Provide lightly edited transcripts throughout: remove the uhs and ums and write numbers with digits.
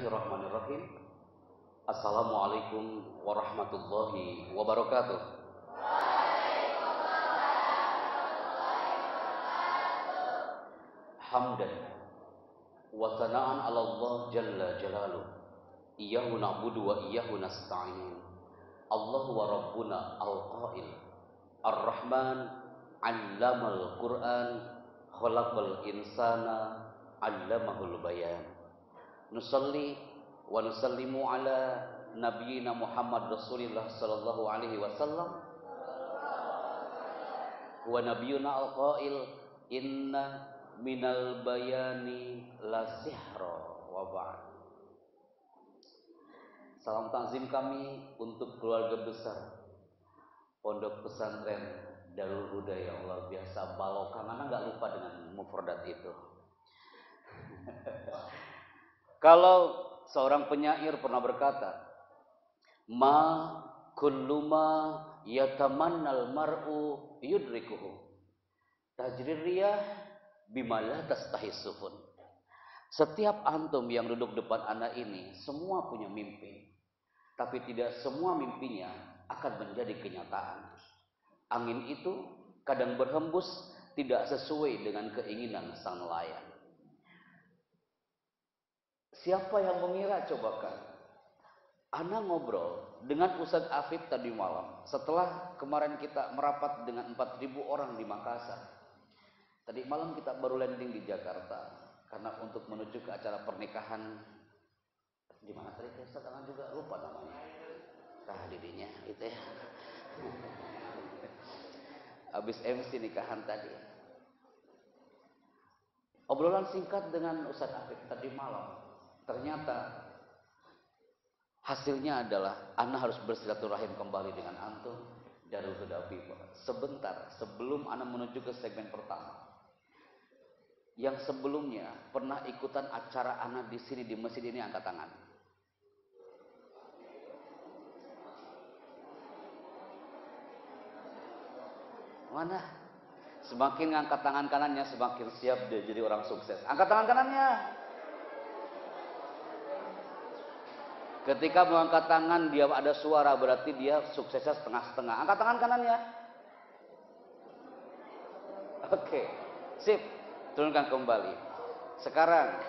Bismillahirrahmanirrahim. Assalamualaikum warahmatullahi wabarakatuh. Hamdan wa thana'an 'ala Allah jalla jalaluh. Iyyahu na'budu wa iyyahu nasta'in. Allahu wa rabbuna al-qail. Ar-Rahman 'allamal Qur'an, khalaqal insana 'allamahul bayan. Nusalli wa nusallimu ala nabiyyina Muhammad Rasulillah sallallahu alaihi wasallam wa nabiyyuna al-qail inna minal bayani la sihra wa ba'd. Salam takzim kami untuk keluarga besar Pondok Pesantren Darul Huda yang luar biasa Balokan. Anak enggak lupa dengan mufradat itu. Kalau seorang penyair pernah berkata, ma kullu ma yatamannal mar'u yudrikuhu tajrir riyah bima la tastahisufun. Setiap antum yang duduk depan anak ini semua punya mimpi, tapi tidak semua mimpinya akan menjadi kenyataan. Angin itu kadang berhembus tidak sesuai dengan keinginan sang nelayan. Siapa yang mengira cobakan? Ana ngobrol dengan Ustadz Afif tadi malam setelah kemarin kita merapat dengan 4.000 orang di Makassar. Tadi malam kita baru landing di Jakarta karena untuk menuju ke acara pernikahan di mana tadi Ustadz Ana juga lupa namanya. Dirinya itu ya. Habis MC nikahan tadi. Obrolan singkat dengan Ustadz Afif tadi malam. Ternyata hasilnya adalah Ana harus bersilaturahim kembali dengan antum Darul Huda People. Sebentar sebelum Ana menuju ke segmen pertama. Yang sebelumnya pernah ikutan acara Ana di sini di masjid ini angkat tangan. Mana? Semakin ngangkat tangan kanannya semakin siap dia jadi orang sukses. Angkat tangan kanannya. Ketika mengangkat tangan dia ada suara berarti dia suksesnya setengah-setengah. Angkat tangan kanannya. Oke. Sip. Turunkan kembali. Sekarang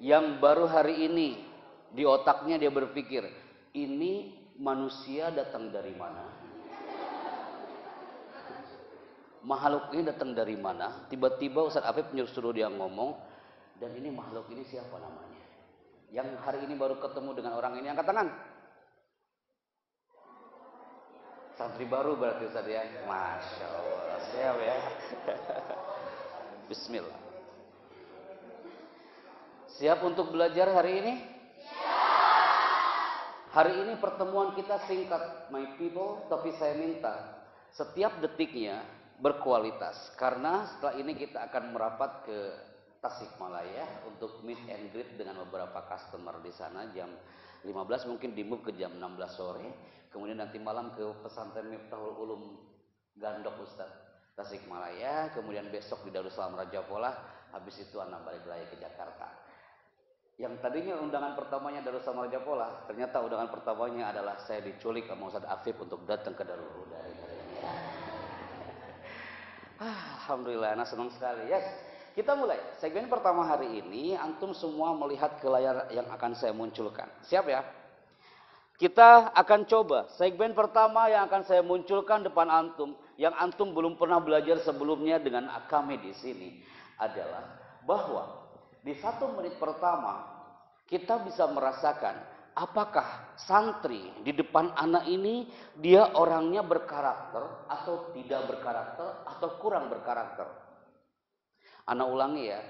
yang baru hari ini di otaknya dia berpikir, ini manusia datang dari mana? Makhluk ini datang dari mana? Tiba-tiba Ustadz Afif suruh dia ngomong, dan ini makhluk ini siapa namanya? Yang hari ini baru ketemu dengan orang ini, angkat tangan. Santri baru berarti Ustaz ya. Masya Allah, siap ya. Bismillah. Siap untuk belajar hari ini? Hari ini pertemuan kita singkat, my people, tapi saya minta setiap detiknya berkualitas. Karena setelah ini kita akan merapat ke Tasikmalaya untuk meet and greet dengan beberapa customer di sana jam 15, mungkin di move ke jam 16 sore. Kemudian nanti malam ke pesantren Miftahul Ulum Gandok Ustaz Tasikmalaya. Kemudian besok di Darussalam Raja Polah. Habis itu anak balik lagi ke Jakarta. Yang tadinya undangan pertamanya Darussalam Raja Polah, ternyata undangan pertamanya adalah saya diculik sama Ustaz Afif untuk datang ke Darul Huda. Alhamdulillah, anak senang sekali. Yes. Kita mulai. Segmen pertama hari ini, antum semua melihat ke layar yang akan saya munculkan. Siap ya? Kita akan coba. Segmen pertama yang akan saya munculkan depan antum, yang antum belum pernah belajar sebelumnya dengan kami di sini, adalah bahwa di 1 menit pertama, kita bisa merasakan apakah santri di depan anak ini, dia orangnya berkarakter, atau tidak berkarakter, atau kurang berkarakter. Ana ulangi ya.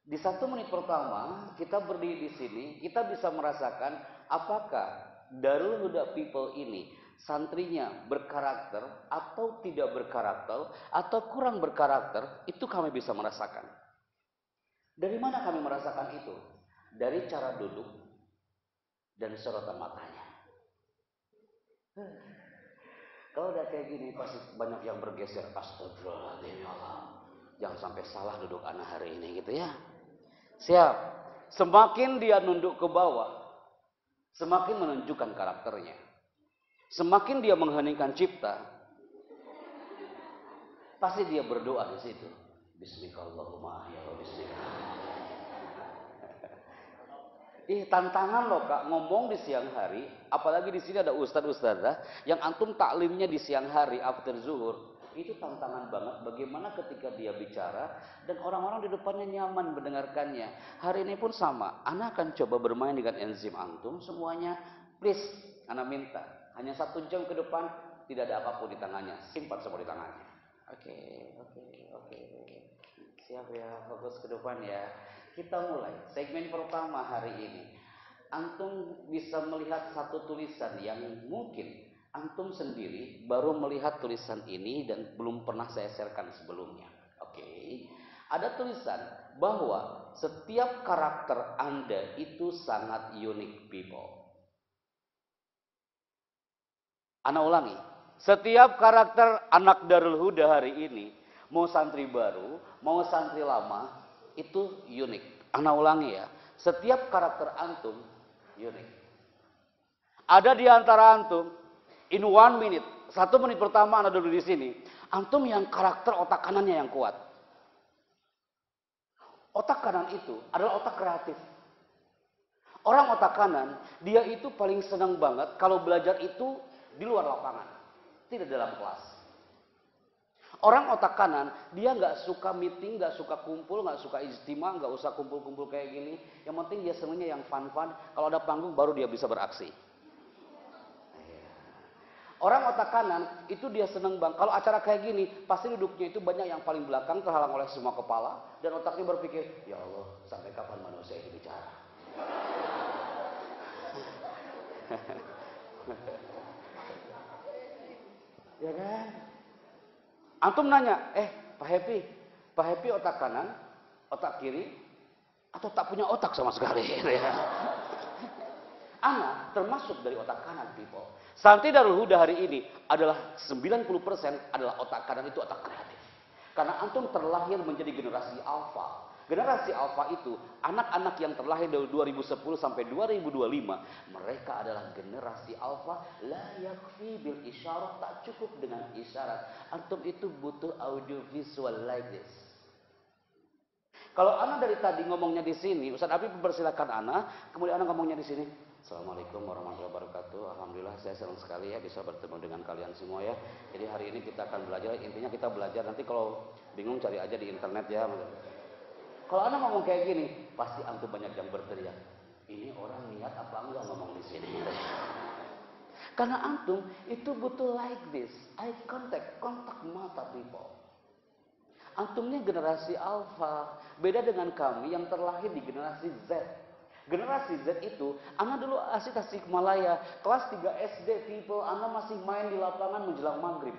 Di 1 menit pertama kita berdiri di sini, kita bisa merasakan apakah Darul Huda People ini santrinya berkarakter atau tidak berkarakter atau kurang berkarakter, itu kami bisa merasakan. Dari mana kami merasakan itu? Dari cara duduk dan sorotan matanya. Kalau udah kayak gini pasti banyak yang bergeser. Astagfirullahaladzim ya Allah. Jangan sampai salah duduk anak hari ini gitu ya. Siap. Semakin dia nunduk ke bawah, semakin menunjukkan karakternya. Semakin dia mengheningkan cipta, pasti dia berdoa di situ. Bismillahirrahmanirrahim. Ya Bismillah. Tantangan loh Kak, ngomong di siang hari, apalagi di sini ada ustadz-ustadzah yang antum taklimnya di siang hari after zuhur. Itu tantangan banget bagaimana ketika dia bicara dan orang-orang di depannya nyaman mendengarkannya. Hari ini pun sama, Ana akan coba bermain dengan enzim antum semuanya. Please, Ana minta hanya 1 jam ke depan tidak ada apapun di tangannya, simpan semua di tangannya. Oke. Siap ya, fokus ke depan ya. Kita mulai segmen pertama hari ini. Antum bisa melihat satu tulisan yang mungkin antum sendiri baru melihat tulisan ini dan belum pernah saya sharekan sebelumnya. Oke. Ada tulisan bahwa setiap karakter Anda itu sangat unik, people. Ana ulangi. Setiap karakter anak Darul Huda hari ini, mau santri baru, mau santri lama, itu unik. Ana ulangi ya. Setiap karakter antum unik. Ada di antara antum in 1 minute, 1 menit pertama Anda duduk di sini, antum yang karakter otak kanannya yang kuat. Otak kanan itu adalah otak kreatif. Orang otak kanan, dia itu paling senang banget kalau belajar itu di luar lapangan, tidak dalam kelas. Orang otak kanan, dia nggak suka meeting, nggak suka kumpul, nggak suka ijtima, nggak usah kumpul-kumpul kayak gini. Yang penting dia senangnya yang fun-fun. Kalau ada panggung baru dia bisa beraksi. Orang otak kanan itu dia seneng bang. Kalau acara kayak gini, pasti duduknya itu banyak yang paling belakang terhalang oleh semua kepala dan otaknya berpikir, ya Allah, sampai kapan manusia itu bicara? Ya kan? Antum nanya, Pak Happy otak kanan, otak kiri, atau tak punya otak sama sekali? Ana termasuk dari otak kanan, people. Santri Darul Huda hari ini adalah 90% adalah otak kanan, itu otak kreatif. Karena antum terlahir menjadi generasi alfa. Generasi alfa itu anak-anak yang terlahir dari 2010 sampai 2025. Mereka adalah generasi alfa. La yakfi bil isyarat, tak cukup dengan isyarat. Antum itu butuh audio visual like this. Kalau Ana dari tadi ngomongnya di sini, Ustaz Abi mempersilakan Ana, kemudian Ana ngomongnya di sini. Assalamualaikum warahmatullahi wabarakatuh. Alhamdulillah saya senang sekali ya bisa bertemu dengan kalian semua ya. Jadi hari ini kita akan belajar, intinya kita belajar, nanti kalau bingung cari aja di internet ya. Kalau Ana ngomong kayak gini, pasti antum banyak yang berteriak. Ini orang niat apa enggak ngomong di sini? Karena antum itu butuh like this, eye contact, kontak mata, people. Antumnya generasi alfa, beda dengan kami yang terlahir di generasi Z. Generasi Z itu, Ana dulu asli Tasikmalaya, kelas 3 SD, people, Ana masih main di lapangan menjelang maghrib.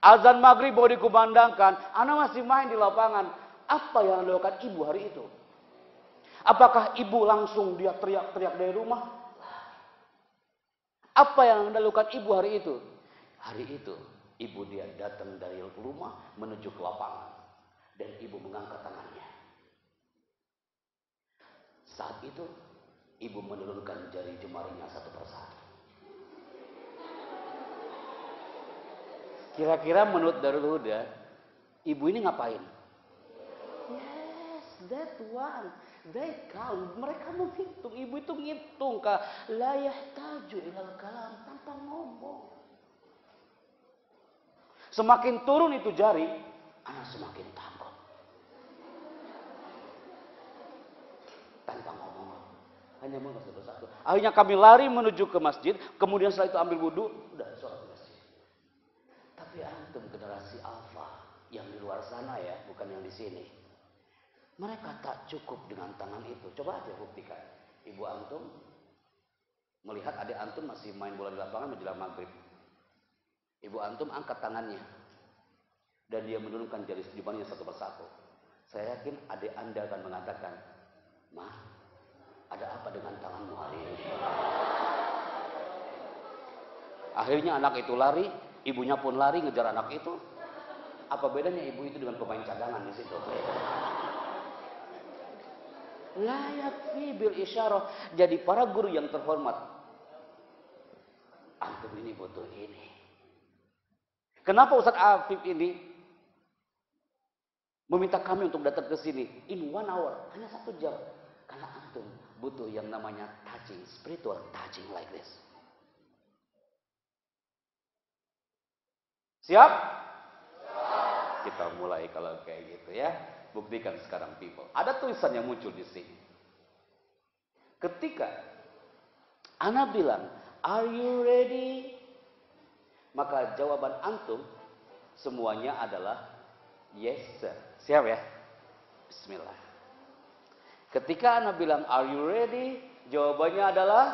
Azan maghrib mau dikumandangkan, Ana masih main di lapangan. Apa yang dilakukan ibu hari itu? Apakah ibu langsung dia teriak-teriak dari rumah? Apa yang dilakukan ibu hari itu? Hari itu, ibu dia datang dari rumah menuju ke lapangan. Dan ibu mengangkat tangannya. Saat itu, ibu menurunkan jari jemarinya satu persatu. Kira-kira menurut Darul Huda, ibu ini ngapain? Yes, that one. They count. Mereka menghitung. Ibu itu ngitung. La yahtaju ilal kalam, tanpa ngomong. Semakin turun itu jari, anak semakin takut. Tanpa ngomong. Hanya mengulas satu-satu. Akhirnya kami lari menuju ke masjid. Kemudian setelah itu ambil wudhu. Udah sholat di masjid. Tapi antum generasi alfa. Yang di luar sana ya. Bukan yang di sini. Mereka tak cukup dengan tangan itu. Coba aja buktikan. Ibu antum melihat adik antum masih main bola di lapangan menjelang maghrib. Ibu antum angkat tangannya. Dan dia menurunkan jari jemarinya satu persatu. Saya yakin adik anda akan mengatakan, Ma, ada apa dengan tanganmu hari ini? Akhirnya anak itu lari, ibunya pun lari ngejar anak itu. Apa bedanya ibu itu dengan pemain cadangan di situ? layak fi bil isyarah. Jadi para guru yang terhormat, antum ini butuh ini. Kenapa Ustaz Afif ini meminta kami untuk datang ke sini in 1 hour, hanya 1 jam? Karena antum butuh yang namanya touching, spiritual touching like this. Siap? Kita mulai kalau kayak gitu ya. Buktikan sekarang people. Ada tulisan yang muncul di sini. Ketika Ana bilang, are you ready? Maka jawaban antum semuanya adalah yes sir. Siap ya? Bismillah. Ketika Ana bilang, are you ready? Jawabannya adalah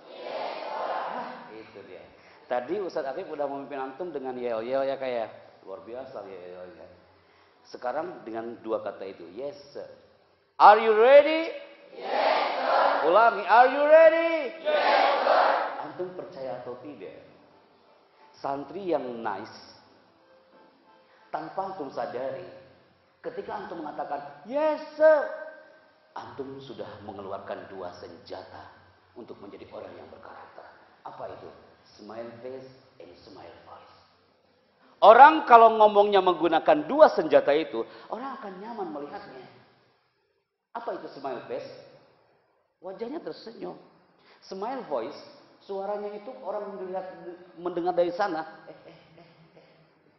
yes sir. Nah, itu dia. Tadi Ustadz Afif udah memimpin antum dengan yel-yel ya kayak luar biasa yel-yelnya. Sekarang dengan 2 kata itu, yes sir. Are you ready? Yes sir. Ulangi, are you ready? Yes sir. Antum percaya atau tidak? Santri yang nice, tanpa antum sadari, ketika antum mengatakan yes sir, antum sudah mengeluarkan 2 senjata untuk menjadi orang yang berkarakter. Apa itu? Smile face and smile voice. Orang kalau ngomongnya menggunakan 2 senjata itu, orang akan nyaman melihatnya. Apa itu smile face? Wajahnya tersenyum. Smile voice, suaranya itu orang mendengar dari sana.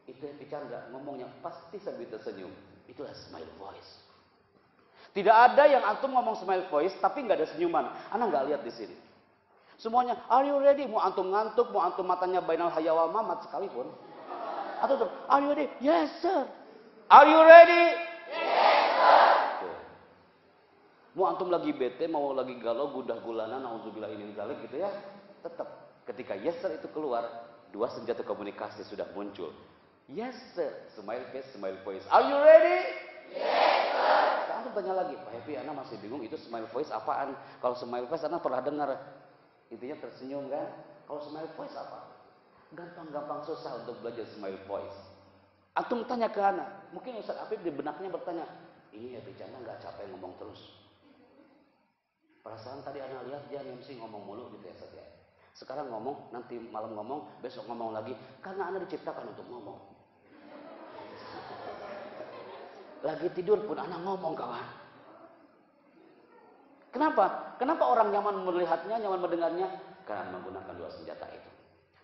Itu yang bercanda, ngomongnya pasti sambil tersenyum. Itulah smile voice. Tidak ada yang antum ngomong smile voice tapi nggak ada senyuman. Ana nggak lihat di sini. Semuanya, are you ready? Mau antum ngantuk, mau antum matanya bainal hayawal mamat sekalipun. Atau are you ready? Yes sir. Are you ready? Yes sir. Tuh. Mau antum lagi bete, mau lagi galau, gundah gulana, nauzubillah min dzalik gitu ya. Tetap ketika yes sir itu keluar, 2 senjata komunikasi sudah muncul. Yes sir, smile face, smile voice. Are you ready? Yes sir. Sekarang antum tanya lagi, Pak Happy, Ana masih bingung itu smile voice apaan? Kalau smile face Ana pernah dengar, intinya tersenyum kan? Kalau smile voice apa? Gampang-gampang susah untuk belajar smile voice. Antum tanya ke Ana, mungkin Ustaz Afif di benaknya bertanya, ini ya bercanda nggak capek ngomong terus. Perasaan tadi Ana lihat dia MC ngomong mulu gitu ya Ustaz ya. Sekarang ngomong, nanti malam ngomong, besok ngomong lagi, karena Ana diciptakan untuk ngomong. Lagi tidur pun Ana ngomong kawan. Kenapa? Kenapa orang nyaman melihatnya, nyaman mendengarnya? Karena menggunakan 2 senjata itu.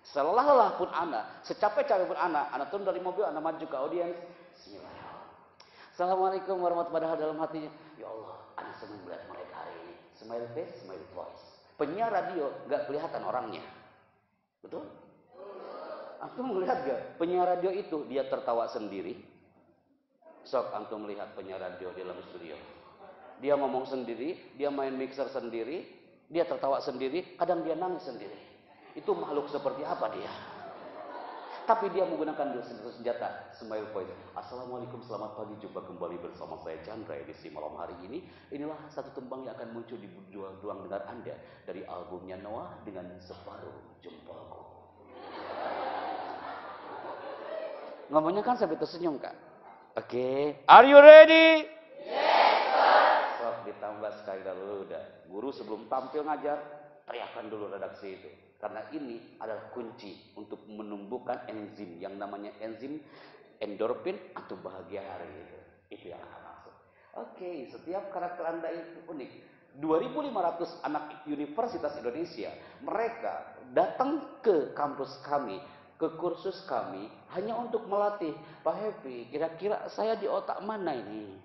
Selelah pun Ana, secapek-capek pun Ana turun dari mobil, Ana maju ke audiens. Bismillahirrahmanirrahim. Assalamualaikum warahmatullahi wabarakatuh. Dalam hatinya, ya Allah, Ana senang melihat mereka hari ini. Smile face, smile voice. Penyiar radio gak kelihatan orangnya, betul? Antum melihat gak? Penyiar radio itu dia tertawa sendiri. Sok antum melihat penyiar radio di dalam studio. Dia ngomong sendiri, dia main mixer sendiri, dia tertawa sendiri, kadang dia nangis sendiri. Itu makhluk seperti apa dia? Tapi dia menggunakan 2 senjata, smile voice. Assalamualaikum, selamat pagi, jumpa kembali bersama saya Chandra edisi malam hari ini. Inilah satu tembang yang akan muncul di ruang dengar Anda dari albumnya Noah dengan Separuh Jempolku. Ngomongnya kan sampai tersenyum Kak. Oke, are you ready? Yes sir. Sok ditambah sekali dulu udah. Guru sebelum tampil ngajar, teriakan dulu redaksi itu. Karena ini adalah kunci untuk menumbuhkan enzim yang namanya enzim endorfin atau bahagia hari itu. Itu yang akan masuk. Oke, setiap karakter Anda itu unik. 2.500 anak Universitas Indonesia, mereka datang ke kampus kami, ke kursus kami hanya untuk melatih. Pak Happy, kira-kira saya di otak mana ini?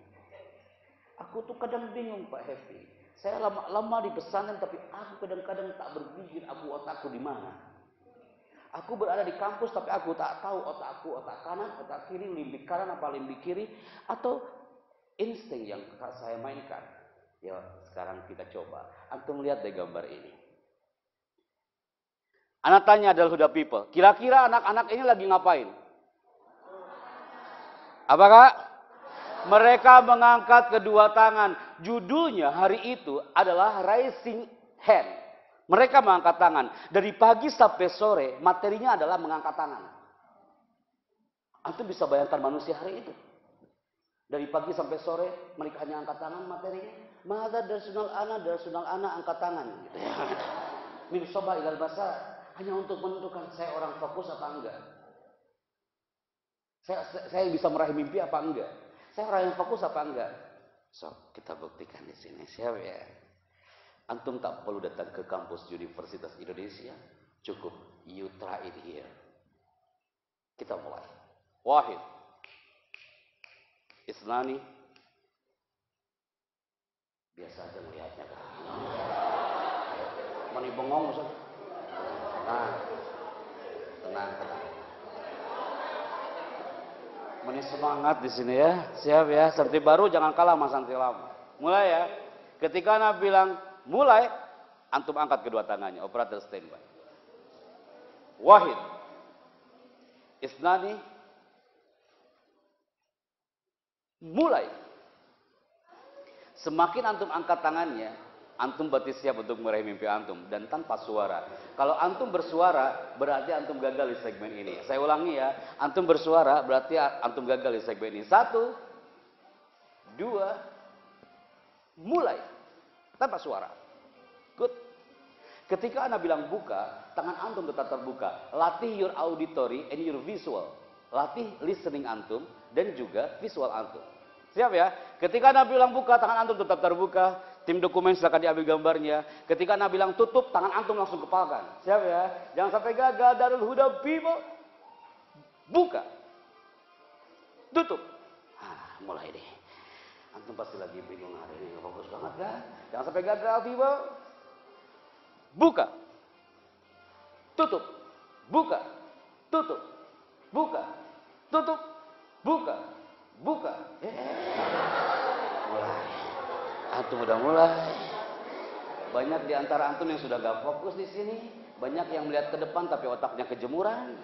Aku tuh kadang bingung Pak Happy. Saya lama-lama di pesantren tapi aku kadang-kadang tak berpikir otakku di mana. Aku berada di kampus tapi aku tak tahu otakku otak kanan, otak kiri, limbik kanan apa limbik kiri atau insting yang saya mainkan. Ya, sekarang kita coba. Antum lihat deh gambar ini. Anak tanya adalah Huda People. Kira-kira anak-anak ini lagi ngapain? Apa Kak? Mereka mengangkat kedua tangan. Judulnya hari itu adalah Raising Hand. Mereka mengangkat tangan. Dari pagi sampai sore materinya adalah mengangkat tangan. Antum bisa bayangkan manusia hari itu. Dari pagi sampai sore mereka hanya angkat tangan materinya. Mada darsunal ana angkat tangan. Gitu ya. Min soba ilal basa, hanya untuk menentukan saya orang fokus apa enggak. Saya bisa meraih mimpi apa enggak. Saya orang yang fokus apa enggak. So, kita buktikan di sini. Siap ya? Antum tak perlu datang ke kampus Universitas Indonesia. Cukup you try it here. Kita mulai. Wahid. Isnani. Biasa aja melihatnya kan. Mani bengong Ustaz. Tenang. Mani semangat di sini ya. Siap ya. Santri baru jangan kalah sama santri lama. Mulai ya. Ketika Nabi bilang mulai, antum angkat kedua tangannya. Operator standby. Wahid. Isnani. Mulai. Semakin antum angkat tangannya, antum berarti siap untuk meraih mimpi antum dan tanpa suara. Kalau antum bersuara, berarti antum gagal di segmen ini. Saya ulangi ya, antum bersuara berarti antum gagal di segmen ini. 1, 2, mulai tanpa suara. Good. Ketika Anda bilang buka, tangan antum tetap terbuka. Latih your auditory and your visual. Latih listening antum dan juga visual antum. Siap ya? Ketika Anda bilang buka, tangan antum tetap terbuka. Tim dokumen silakan diambil gambarnya. Ketika Anda bilang tutup, tangan antum langsung kepalkan. Siap ya? Jangan sampai gagal. Darul Huda people. Buka. Tutup. Mulai deh. Antum pasti lagi bingung hari ini. Fokus banget kan? Jangan sampai gagal people. Buka. Tutup. Buka. Tutup. Buka. Tutup. Buka. Buka. Mulai. Antum udah mulai. Banyak di antara antum yang sudah gak fokus di sini. Banyak yang melihat ke depan tapi otaknya kejemuran.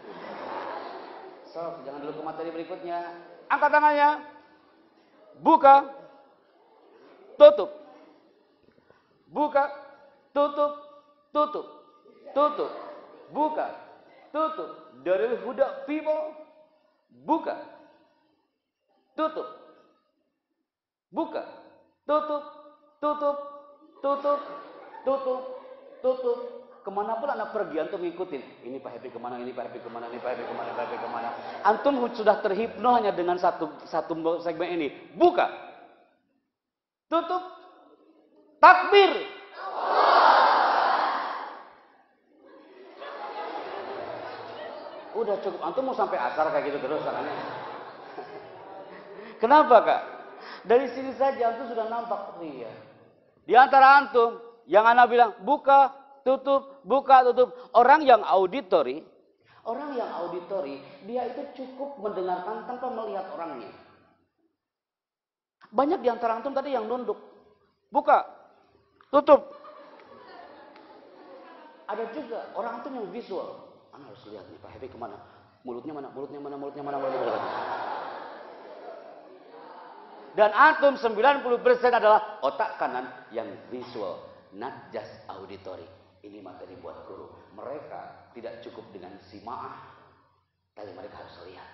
So, jangan dulu ke materi berikutnya. Angkat tangannya. Buka. Tutup. Buka. Tutup. Tutup. Tutup. Buka. Tutup. Dari Huda people. Buka. Tutup. Buka. Tutup. Tutup. Tutup. Tutup. Tutup. Kemanapun anak pergi, antum ngikutin. Ini Pak Happy kemana, ini Pak Happy kemana, ini Pak Happy kemana, Pak Happy kemana. Antum sudah terhipno hanya dengan satu segmen ini. Buka. Tutup. Takbir. Udah cukup. Antum mau sampai asar kayak gitu terus tangannya. Kenapa Kak? Dari sini saja antum sudah nampak. Iya. Di antara antum yang anak bilang buka, tutup, buka, tutup. Orang yang auditory, dia itu cukup mendengarkan tanpa melihat orangnya. Banyak di antara antum tadi yang nunduk. Buka, tutup. Ada juga orang antum yang visual. Anak harus lihat nih Pak Happy kemana. Mulutnya mana. Dan antum 90% adalah otak kanan yang visual, not just auditory. Ini materi buat guru. Mereka tidak cukup dengan simaah, tapi mereka harus lihat.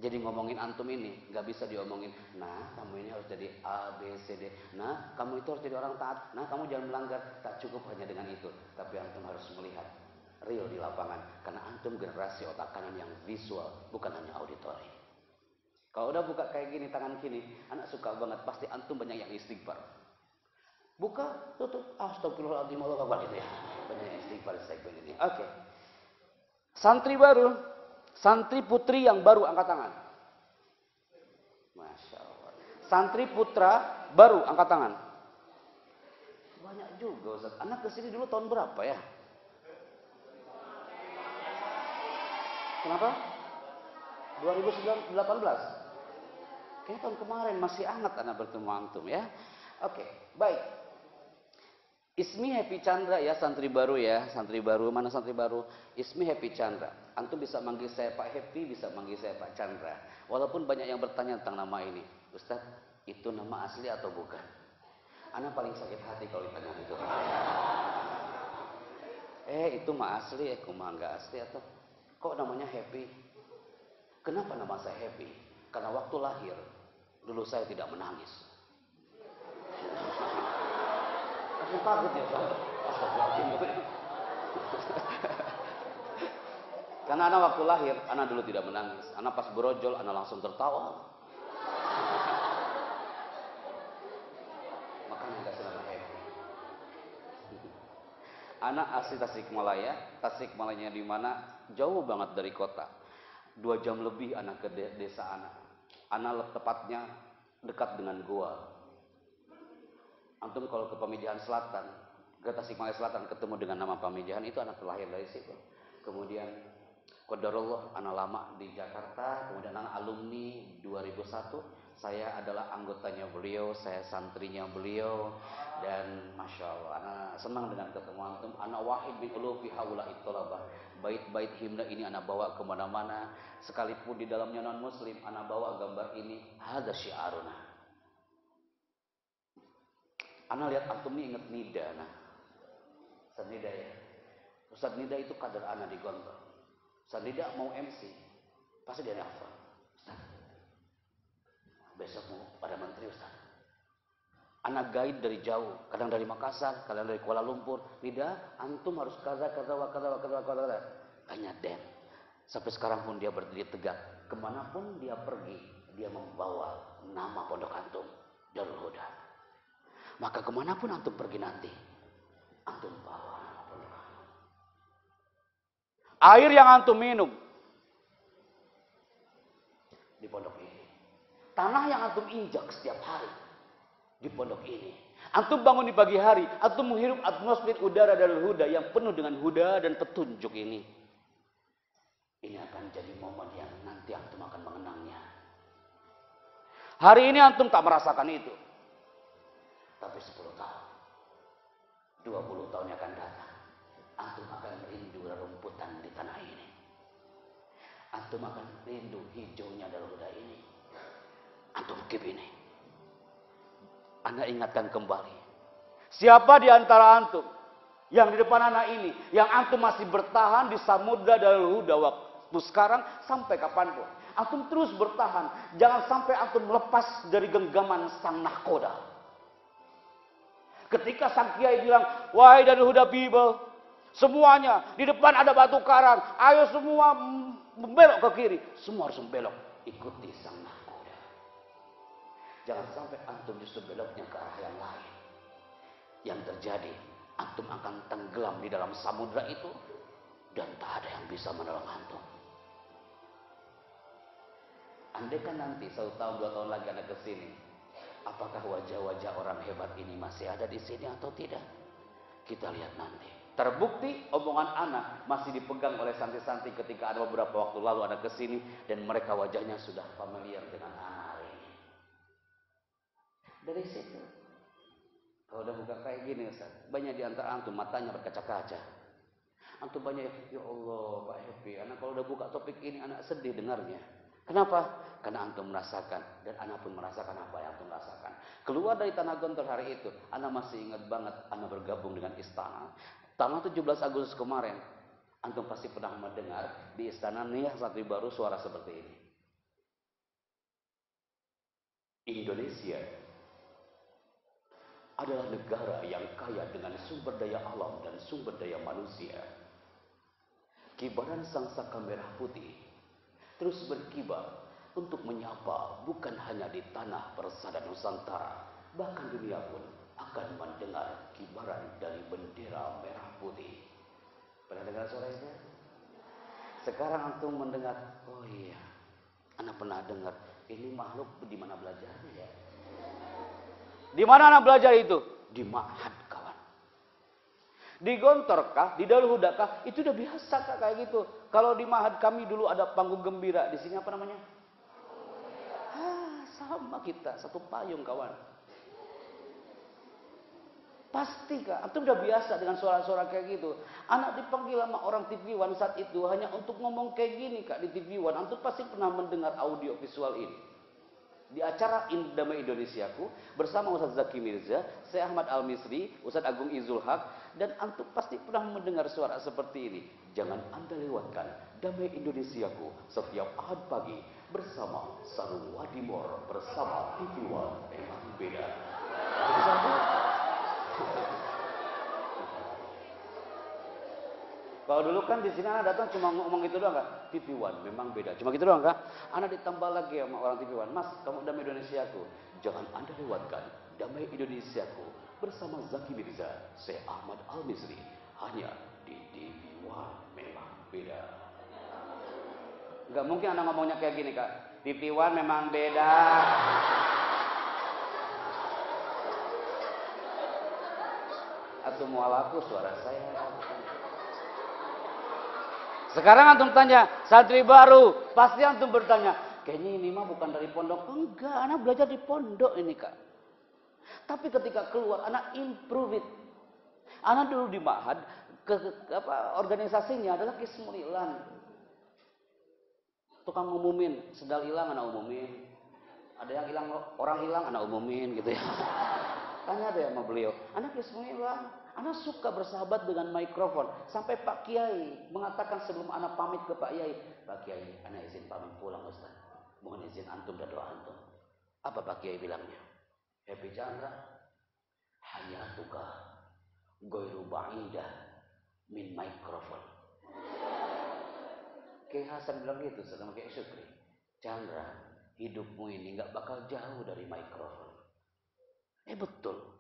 Jadi ngomongin antum ini, nggak bisa diomongin. Nah, kamu ini harus jadi A, B, C, D. Nah, kamu itu harus jadi orang taat. Nah, kamu jangan melanggar. Tak cukup hanya dengan itu. Tapi antum harus melihat real di lapangan. Karena antum generasi otak kanan yang visual, bukan hanya auditory. Kalau udah buka kayak gini, tangan kiri, anak suka banget. Pasti antum banyak yang istighfar. Buka, tutup. Astagfirullahaladzim, Allah Akbar gitu ya. Banyak yang istighfar di segmen ini. Oke. Santri baru, santri putri yang baru angkat tangan. Masya Allah. Santri putra baru angkat tangan. Banyak juga Ustaz. Anak kesini dulu tahun berapa ya? Kenapa? 2018. Kayak tahun kemarin masih hangat anak bertemu antum ya. Oke, baik. Ismi Happy Chandra ya, santri baru ya. Santri baru, mana santri baru? Ismi Happy Chandra. Antum bisa manggil saya Pak Happy, bisa manggil saya Pak Chandra. Walaupun banyak yang bertanya tentang nama ini. Ustaz, itu nama asli atau bukan? Anak paling sakit hati kalau ditanya itu. Itu mah asli, mah enggak asli atau kok namanya Happy? Kenapa nama saya Happy? Karena waktu lahir, dulu saya tidak menangis. Langsung kaget ya Ustaz. Astagfirullahaladzim. Karena anak waktu lahir, anak dulu tidak menangis. Anak pas berojol, anak langsung tertawa. Makanya dikasih nama Happy. Anak asli Tasikmalaya. Tasikmalayanya di mana? Jauh banget dari kota. 2 jam lebih anak ke desa anak. Anak tepatnya dekat dengan goa. Antum kalau ke Pamijahan Selatan, ke Tasikmalaya Selatan ketemu dengan nama Pamijahan, itu anak terlahir dari situ. Kemudian qadarullah anak lama di Jakarta, kemudian anak alumni 2001. Saya adalah anggotanya beliau, saya santrinya beliau, dan masya Allah, anak senang dengan ketemu antum. Anak wahid min ulufi haula itolabah. Bait-bait himne ini anak bawa kemana-mana, sekalipun di dalamnya non muslim, anak bawa gambar ini. Hadza syiaruna. Anak lihat antum ini ingat Nida, nah. Ustaz Nida ya. Ustaz Nida itu kader anak di Gontor. Ustaz Nida mau MC, pasti dia nelfon. Ustaz, besok mau ada menteri Ustaz. Anak guide dari jauh, kadang dari Makassar, kadang dari Kuala Lumpur. Nida, antum harus kaza wa kaza. Hanya dem. Sampai sekarang pun dia berdiri tegak. Kemanapun dia pergi, dia membawa nama pondok antum, Darul Huda. Maka kemanapun antum pergi nanti, antum bawa nama pondok antum. Air yang antum minum di pondok ini. Tanah yang antum injak setiap hari di pondok ini. Antum bangun di pagi hari, antum menghirup atmosfer udara Darul Huda yang penuh dengan huda dan petunjuk ini. Ini akan jadi momen yang nanti antum akan mengenangnya. Hari ini antum tak merasakan itu. Tapi 10 tahun, 20 tahun yang akan datang, antum akan rindu rumputan di tanah ini. Antum akan rindu hijaunya Darul Huda ini. Antum keep ini. Anda ingatkan kembali. Siapa di antara antum yang di depan anak ini, yang antum masih bertahan di samudra Darul Huda waktu sekarang sampai kapanpun. Antum terus bertahan. Jangan sampai antum lepas dari genggaman sang nahkoda. Ketika sang kiai bilang, wahai Darul Huda people, semuanya di depan ada batu karang, ayo semua membelok ke kiri. Semua harus membelok, ikuti sang nahkoda. Jangan sampai antum justru beloknya ke arah yang lain. Yang terjadi, antum akan tenggelam di dalam samudra itu dan tak ada yang bisa menolong antum. Andai kan nanti 1 tahun 2 tahun lagi Anda kesini, apakah wajah-wajah orang hebat ini masih ada di sini atau tidak? Kita lihat nanti. Terbukti omongan anak masih dipegang oleh santri-santri ketika ada beberapa waktu lalu anak kesini dan mereka wajahnya sudah familiar dengan anak hari ini. Dari situ, kalau udah buka kayak gini Ustaz, banyak di antara antum matanya berkaca-kaca. Antum banyak, ya Allah Pak Happy, anak kalau udah buka topik ini anak sedih dengarnya. Kenapa? Karena antum merasakan dan anak pun merasakan apa yang antum rasakan. Keluar dari Tanah Gontor hari itu, anak masih ingat banget anak bergabung dengan istana. Tanggal 17 Agustus kemarin, antum pasti pernah mendengar di istana Niyah Santri Baru suara seperti ini. Indonesia adalah negara yang kaya dengan sumber daya alam dan sumber daya manusia. Kibaran sang saka merah putih terus berkibar untuk menyapa bukan hanya di tanah persada Nusantara, bahkan dunia pun akan mendengar kibaran dari bendera merah putih. Pernah dengar suara itu? Sekarang antum mendengar, oh iya, anak pernah dengar. Ini makhluk di mana belajarnya ya? Di mana anak belajar itu? Di ma'had kawan. Di Gontor kah? Di Darul Huda kah? Itu udah biasa kah kayak gitu. Kalau di ma'had kami dulu ada panggung gembira. Di sini apa namanya? Sama kita, satu payung kawan. Pasti kak, antum udah biasa dengan suara-suara kayak gitu. Anak dipanggil sama orang TV One saat itu hanya untuk ngomong kayak gini kak di TV One. Antum pasti pernah mendengar audio visual ini. di acara Damai Indonesiaku bersama Ustaz Zaki Mirza, saya Ahmad Al-Misri, Ustaz Agung Izul Haq, dan antum pasti pernah mendengar suara seperti ini. Jangan Anda lewatkan Damai Indonesiaku setiap Ahad pagi bersama Sarung Wadimor bersama TV One memang beda. Kalau dulu kan di sini anak datang cuma ngomong gitu doang kan, TV One memang beda, cuma gitu doang kan. Anak ditambah lagi sama orang TV One, Mas kamu Damai Indonesiaku, jangan Anda lewatkan Damai Indonesiaku bersama Zaki Mirza, saya Ahmad Al-Misri, hanya di TV One memang beda. Enggak mungkin anak ngomongnya kayak gini kak, TV One memang beda. Atau mualaku suara saya. Sekarang antum tanya, santri baru, pasti antum bertanya, kayaknya ini mah bukan dari pondok. Enggak, anak belajar di pondok ini kak. Tapi ketika keluar, anak improve it. Anak dulu di Ma'had, organisasinya adalah Qismul Ilan. Tukang ngumumin, sedal hilang anak umumin. Ada yang hilang, orang hilang anak umumin gitu ya. Tanya deh sama beliau, anak Qismul Ilan. Anak suka bersahabat dengan mikrofon. Sampai Pak Kiai mengatakan sebelum anak pamit ke Pak Kiai, Pak Kiai, anak izin pamit pulang Ustaz. Mohon izin antum dan doa antum. Apa Pak Kiai bilangnya? Happy Chandra, hayatuka ghairu ba'idah min mikrofon. Kiai Hasan bilang gitu sama Kiai Syukri. Chandra, hidupmu ini nggak bakal jauh dari mikrofon. Betul.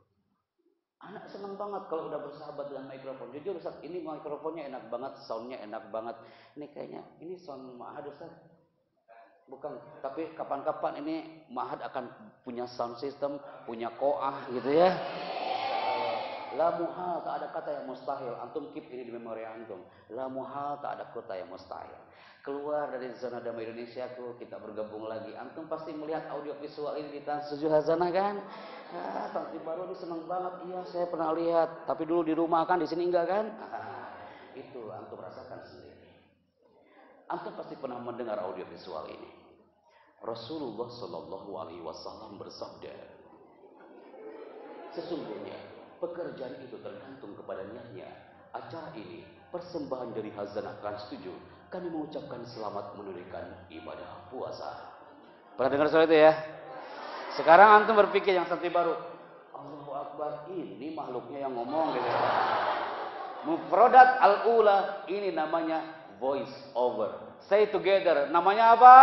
Anak senang banget kalau udah bersahabat dengan mikrofon. Jujur Ustaz, ini mikrofonnya enak banget, soundnya enak banget. Ini kayaknya, ini sound Ma'had Ustaz. Bukan, tapi kapan-kapan ini Ma'had akan punya sound system, punya koah gitu ya. La muhal, tak ada kata yang mustahil. Antum keep ini di memori antum. La muhal, tak ada kata yang mustahil. Keluar dari zona Damai Indonesiaku, kita bergabung lagi. Antum pasti melihat audio visual ini di Trans 7 Hazanah kan? Santri baru ini senang banget. Iya, saya pernah lihat. Tapi dulu di rumah kan, di sini enggak kan? Itu antum rasakan sendiri. Antum pasti pernah mendengar audio visual ini. Rasulullah Shallallahu Alaihi Wasallam bersabda, sesungguhnya pekerjaan itu tergantung kepada niatnya. Acara ini persembahan dari Hazanah Trans 7. Kami mengucapkan selamat menunaikan ibadah puasa. Pernah dengar soal itu ya? Sekarang antum berpikir yang santri baru, Allahu Akbar, ini makhluknya yang ngomong gitu. Mufradat al-ula, ini namanya voice over. Say together, namanya apa?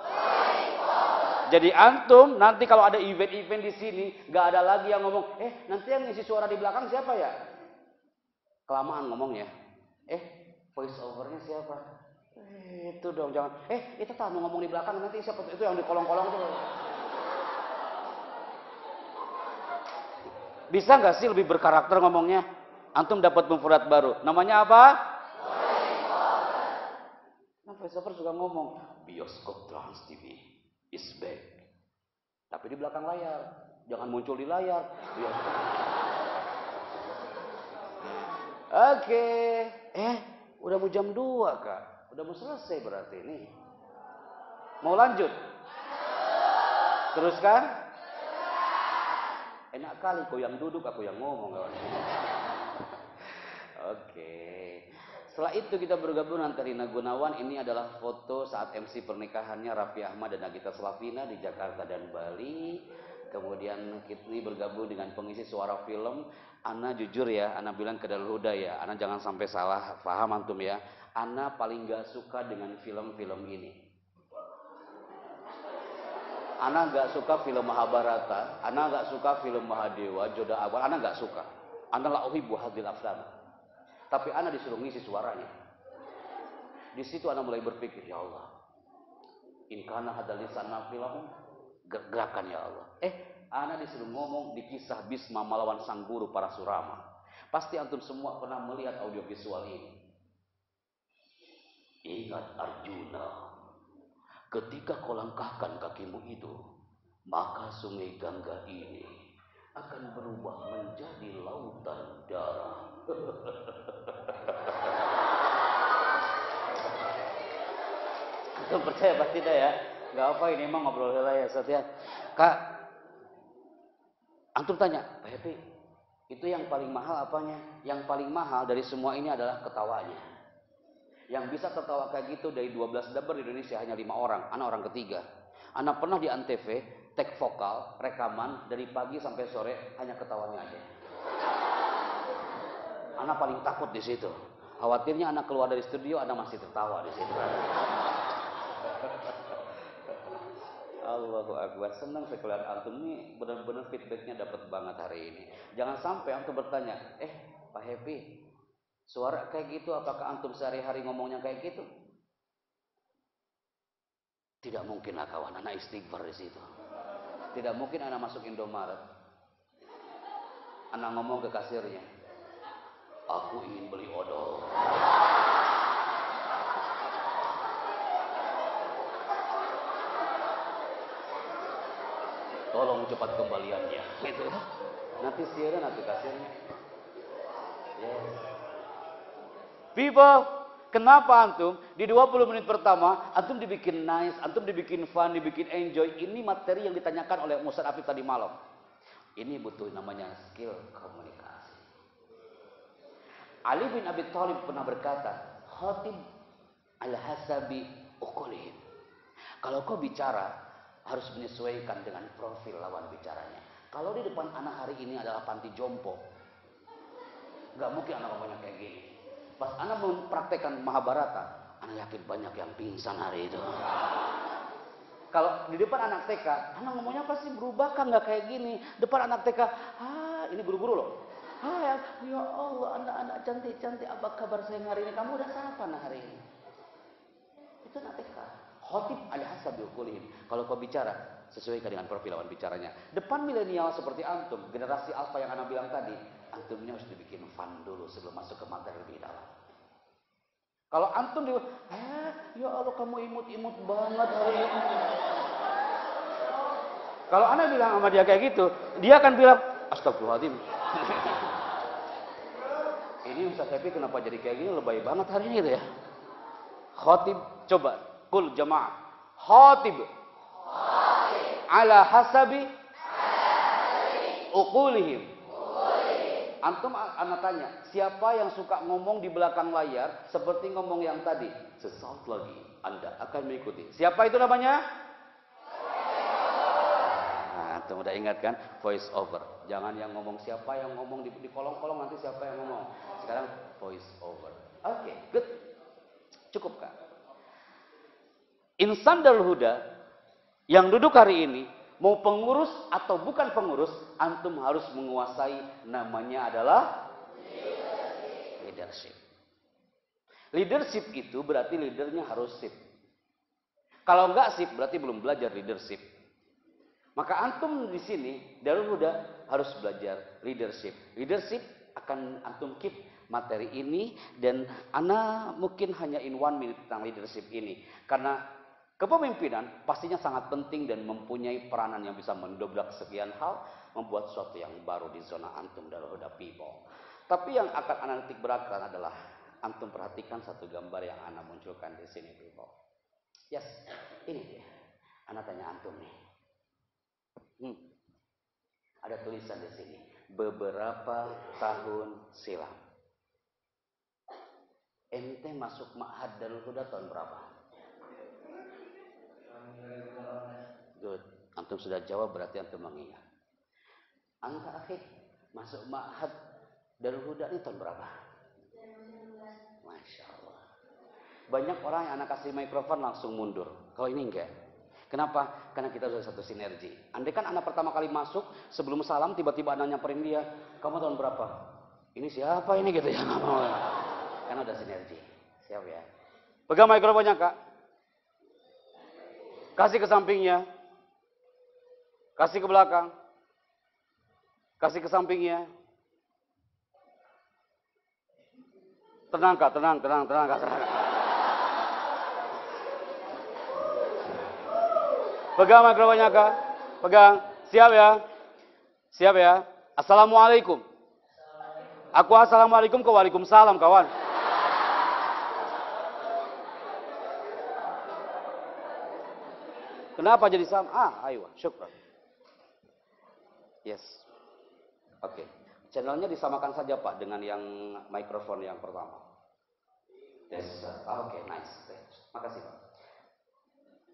Voice over. Jadi antum nanti kalau ada event-event di sini, nggak ada lagi yang ngomong, nanti yang ngisi suara di belakang siapa ya? Kelamaan ngomongnya. Voice overnya siapa? Itu dong, jangan. Itu tamu ngomong di belakang, nanti siapa itu yang di kolong-kolong tuh. Bisa nggak sih lebih berkarakter ngomongnya? Antum dapat mufrad baru. Namanya apa? Voice over. Nah, voice over juga ngomong, bioskop Trans TV is back. Tapi di belakang layar, jangan muncul di layar. Oke. Udah mau jam 2 kak. Udah mau selesai berarti ini. Mau lanjut? Teruskan? Enak kali kau yang duduk, aku yang ngomong. Oke. Setelah itu kita bergabung dengan Rina Gunawan. Ini adalah foto saat MC pernikahannya Raffi Ahmad dan Nagita Slavina di Jakarta dan Bali. Kemudian kita bergabung dengan pengisi suara film. Ana jujur ya, Ana bilang ke Darul Huda ya, Ana jangan sampai salah paham antum ya. Ana paling gak suka dengan film-film ini. Ana gak suka film Mahabharata, Ana gak suka film Mahadewa, Joda Awal, Ana gak suka. Ana la uhibbu hadhil aflam. Tapi Ana disuruh ngisi suaranya. Di situ Ana mulai berpikir, ya Allah, in kana hadzal lisan nafilahum, gerakan ya Allah. Ana disuruh ngomong di kisah Bisma melawan sang guru Parasurama. Pasti antum semua pernah melihat audio visual ini. Ingat Arjuna, ketika kau langkahkan kakimu itu, maka sungai Gangga ini akan berubah menjadi lautan darah. Antum percaya apa tidak ya? Nggak apa ini emang ngobrol heula ya Ustaz ya. Kak, antum tanya, Pak Happy, itu yang paling mahal apanya? Yang paling mahal dari semua ini adalah ketawanya. Yang bisa tertawa kayak gitu dari 12 dabar di Indonesia hanya 5 orang. Anak orang ketiga. Anak pernah di Antv, take vokal, rekaman dari pagi sampai sore hanya ketawanya aja. Anak paling takut di situ. Khawatirnya anak keluar dari studio, anak masih tertawa di situ. Allahu Akbar, senang saya lihat antum nih benar-benar feedbacknya dapat banget hari ini. Jangan sampai antum bertanya, Pak Happy, suara kayak gitu apakah antum sehari-hari ngomongnya kayak gitu? Tidak mungkin lah kawan, anak istighfar di situ. Tidak mungkin anak masuk Indomaret. Anak ngomong ke kasirnya, aku ingin beli odol. Tolong cepat kembaliannya. Gitu. Nanti siaran nanti kasirnya. Yes. People, kenapa antum di 20 menit pertama antum dibikin nice, antum dibikin fun, dibikin enjoy. Ini materi yang ditanyakan oleh Ustaz Afif tadi malam. Ini butuh namanya skill komunikasi. Ali bin Abi Thalib pernah berkata, khatib al-hasabi uqulihim. Kalau kau bicara, harus menyesuaikan dengan profil lawan bicaranya. Kalau di depan anak hari ini adalah panti jompo, gak mungkin anak ngomongnya kayak gini. Pas anak mempraktekkan Mahabharata, anak yakin banyak yang pingsan hari itu. Kalau di depan anak TK, anak ngomongnya pasti berubah kan gak kayak gini. Depan anak TK, ini guru-guru loh. Ya Allah, anak-anak cantik-cantik, apa kabar saya hari ini? Kamu udah sarapan hari ini? Itu anak TK. Khotib al-hasabi uqulihim. Kalau kau bicara, sesuaikan dengan profil lawan bicaranya. Depan milenial seperti antum, generasi alfa yang anak bilang tadi, antumnya harus dibikin fun dulu sebelum masuk ke materi lebih dalam. Kalau antum ya Allah kamu imut-imut banget hari ini. Kalau anak bilang sama dia kayak gitu, dia akan bilang, astagfirullahaladzim. Ini Ustaz Happy kenapa jadi kayak gini, lebay banget hari ini gitu ya. Khotib, coba, kul jamaah. Khotib. Ala hasabi uqulihim. Antum anak tanya, siapa yang suka ngomong di belakang layar seperti ngomong yang tadi? Sesaat lagi Anda akan mengikuti. Siapa itu namanya? Nah, antum udah ingat kan? Voice over. Jangan yang ngomong siapa yang ngomong di kolong-kolong nanti siapa yang ngomong. Sekarang voice over. Oke, good. Cukup kan? Insan Darul Huda yang duduk hari ini, mau pengurus atau bukan pengurus, antum harus menguasai namanya adalah leadership. Leadership itu berarti leadernya harus sip. Kalau enggak sip berarti belum belajar leadership. Maka antum di sini Darul Huda harus belajar leadership. Leadership akan antum keep materi ini dan ana mungkin hanya in 1 minute tentang leadership ini karena kepemimpinan pastinya sangat penting dan mempunyai peranan yang bisa mendobrak sekian hal, membuat sesuatu yang baru di zona antum Darul Huda people. Tapi yang akan analitik beratkan adalah antum perhatikan satu gambar yang ana munculkan di sini people. Yes, ini dia. Ana tanya antum nih. Ada tulisan di sini. Beberapa tahun silam. Ente masuk Ma'had Darul Huda tahun berapa? Good. Antum sudah jawab berarti antum mengingat. Anta akhir masuk Ma'had Darul Huda ini tahun berapa? Masya Allah. Banyak orang yang anak kasih mikrofon langsung mundur. Kalau ini enggak. Kenapa? Karena kita sudah satu sinergi. Andai kan anak pertama kali masuk, sebelum salam tiba-tiba anak nyamperin dia, kamu tahun berapa? Ini siapa ini gitu ya? Karena udah sinergi. Siap ya? Pegang mikrofonnya kak. Kasih ke sampingnya. Kasih ke belakang. Kasih ke sampingnya. Tenang kak, tenang kak. Pegang mikrofonnya kak. Pegang. Siap ya? Siap ya? Assalamualaikum. Aku assalamualaikum ke waalaikumsalam kawan. Kenapa jadi sama? Ayo, syukran. Yes. Oke. Channelnya disamakan saja Pak dengan yang mikrofon yang pertama. Yes. Oke, nice. Makasih Pak.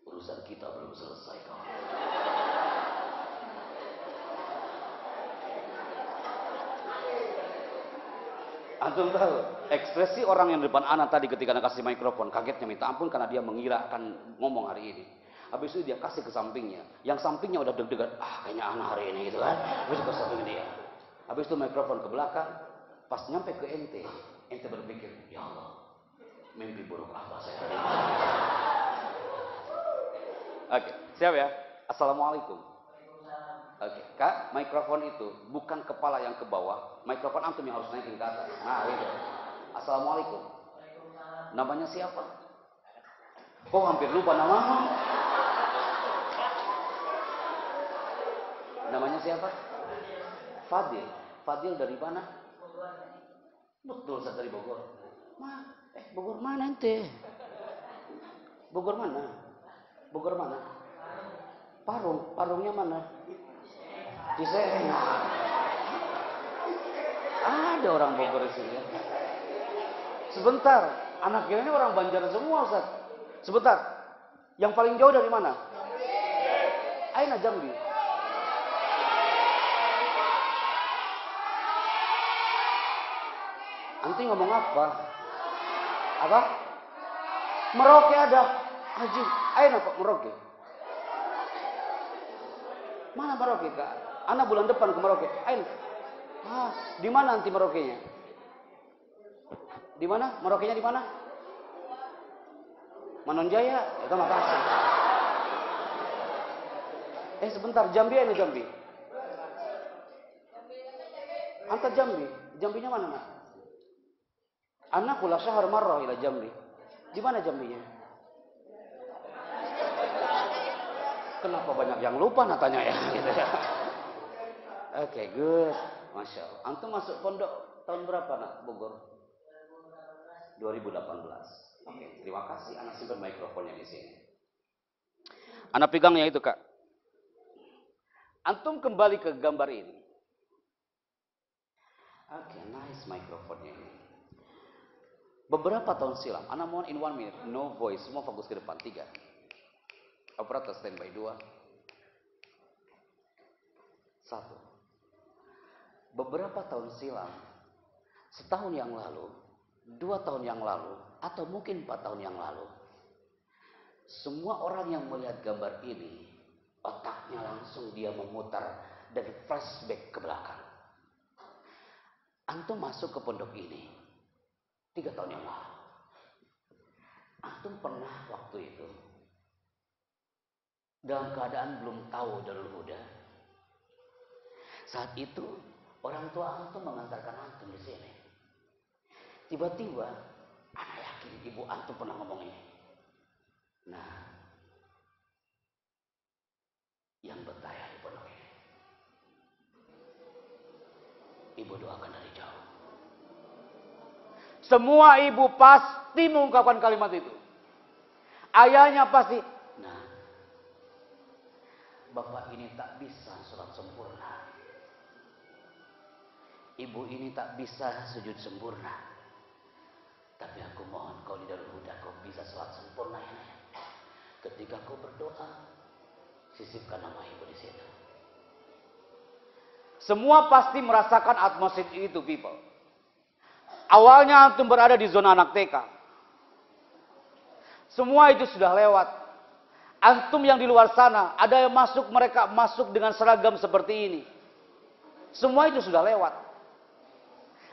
Urusan kita belum selesai kawan. Antum tahu, ekspresi orang yang di depan anak tadi ketika anak kasih mikrofon, kagetnya minta ampun karena dia mengira akan ngomong hari ini. Habis itu dia kasih ke sampingnya. Yang sampingnya udah deg-degan, kayaknya anak hari ini gitu kan. Habis itu ke samping dia. Habis itu mikrofon ke belakang, pas nyampe ke ente berpikir, ya Allah, mimpi buruk apa saya tadi. Oke, siap ya? Assalamualaikum. Oke, Kak, mikrofon itu bukan kepala yang ke bawah, mikrofon antum yang harus naikin ke atas. Nah, itu. Assalamualaikum. Namanya siapa? Kok hampir lupa namamu? Namanya siapa? Fadil. Fadil dari mana? Betul, saya dari Bogor. Bogor mana ente? Bogor mana? Bogor mana? Parung. Parungnya mana? Ciseeng. Ada orang Bogor di sini. Sebentar, anak ini orang Banjar semua, Ustaz. Sebentar. Yang paling jauh dari mana? Aina Jambi. Anti ngomong apa? Apa? Merauke ada. Haji, aina Pak Merauke. Mana Merauke, Kak? Anak bulan depan ke Merauke. Ain. Di mana anti Merauke-nya? Di mana? Merauke-nya di mana? Manonjaya, itu Makassar. Sebentar, Jambi ini Jambi. Anta Jambi. Jambinya mana, Nak? Anak kula syahar marrah ila Jambi. Di mana Jambinya? Kenapa banyak yang lupa natanya ya? Gitu ya. Oke, good. Masya Allah. Antum masuk pondok tahun berapa nak Bogor? 2018. Oke, terima kasih. Anak simpan mikrofonnya di sini. Anak pegangnya itu Kak. Antum kembali ke gambar ini. Oke, nice mikrofonnya ini. Beberapa tahun silam, anak mohon in 1 minute, no voice, semua fokus ke depan. 3. Operator standby 2. 1. Beberapa tahun silam, setahun yang lalu, 2 tahun yang lalu, atau mungkin 4 tahun yang lalu, semua orang yang melihat gambar ini, otaknya langsung dia memutar dan flashback ke belakang. Antum masuk ke pondok ini 3 tahun yang lalu. Antum pernah waktu itu dalam keadaan belum tahu Darul Huda. Saat itu orang tua antum mengantarkan antum di sini. Tiba-tiba, anak yakin ibu antum pernah ngomong ini. Nah, yang betah di pondok ini, ibu doakan dari jauh. Semua ibu pasti mengungkapkan kalimat itu. Ayahnya pasti, nah, bapak ini tak bisa sholat sempurna. Ibu ini tak bisa sujud sempurna. Tapi aku mohon kau di Darul Huda kau bisa sholat sempurna ya. Ketika kau berdoa, sisipkan nama ibu di situ. Semua pasti merasakan atmosfer itu, people. Awalnya antum berada di zona anak TK. Semua itu sudah lewat. Antum yang di luar sana, ada yang masuk, mereka masuk dengan seragam seperti ini. Semua itu sudah lewat.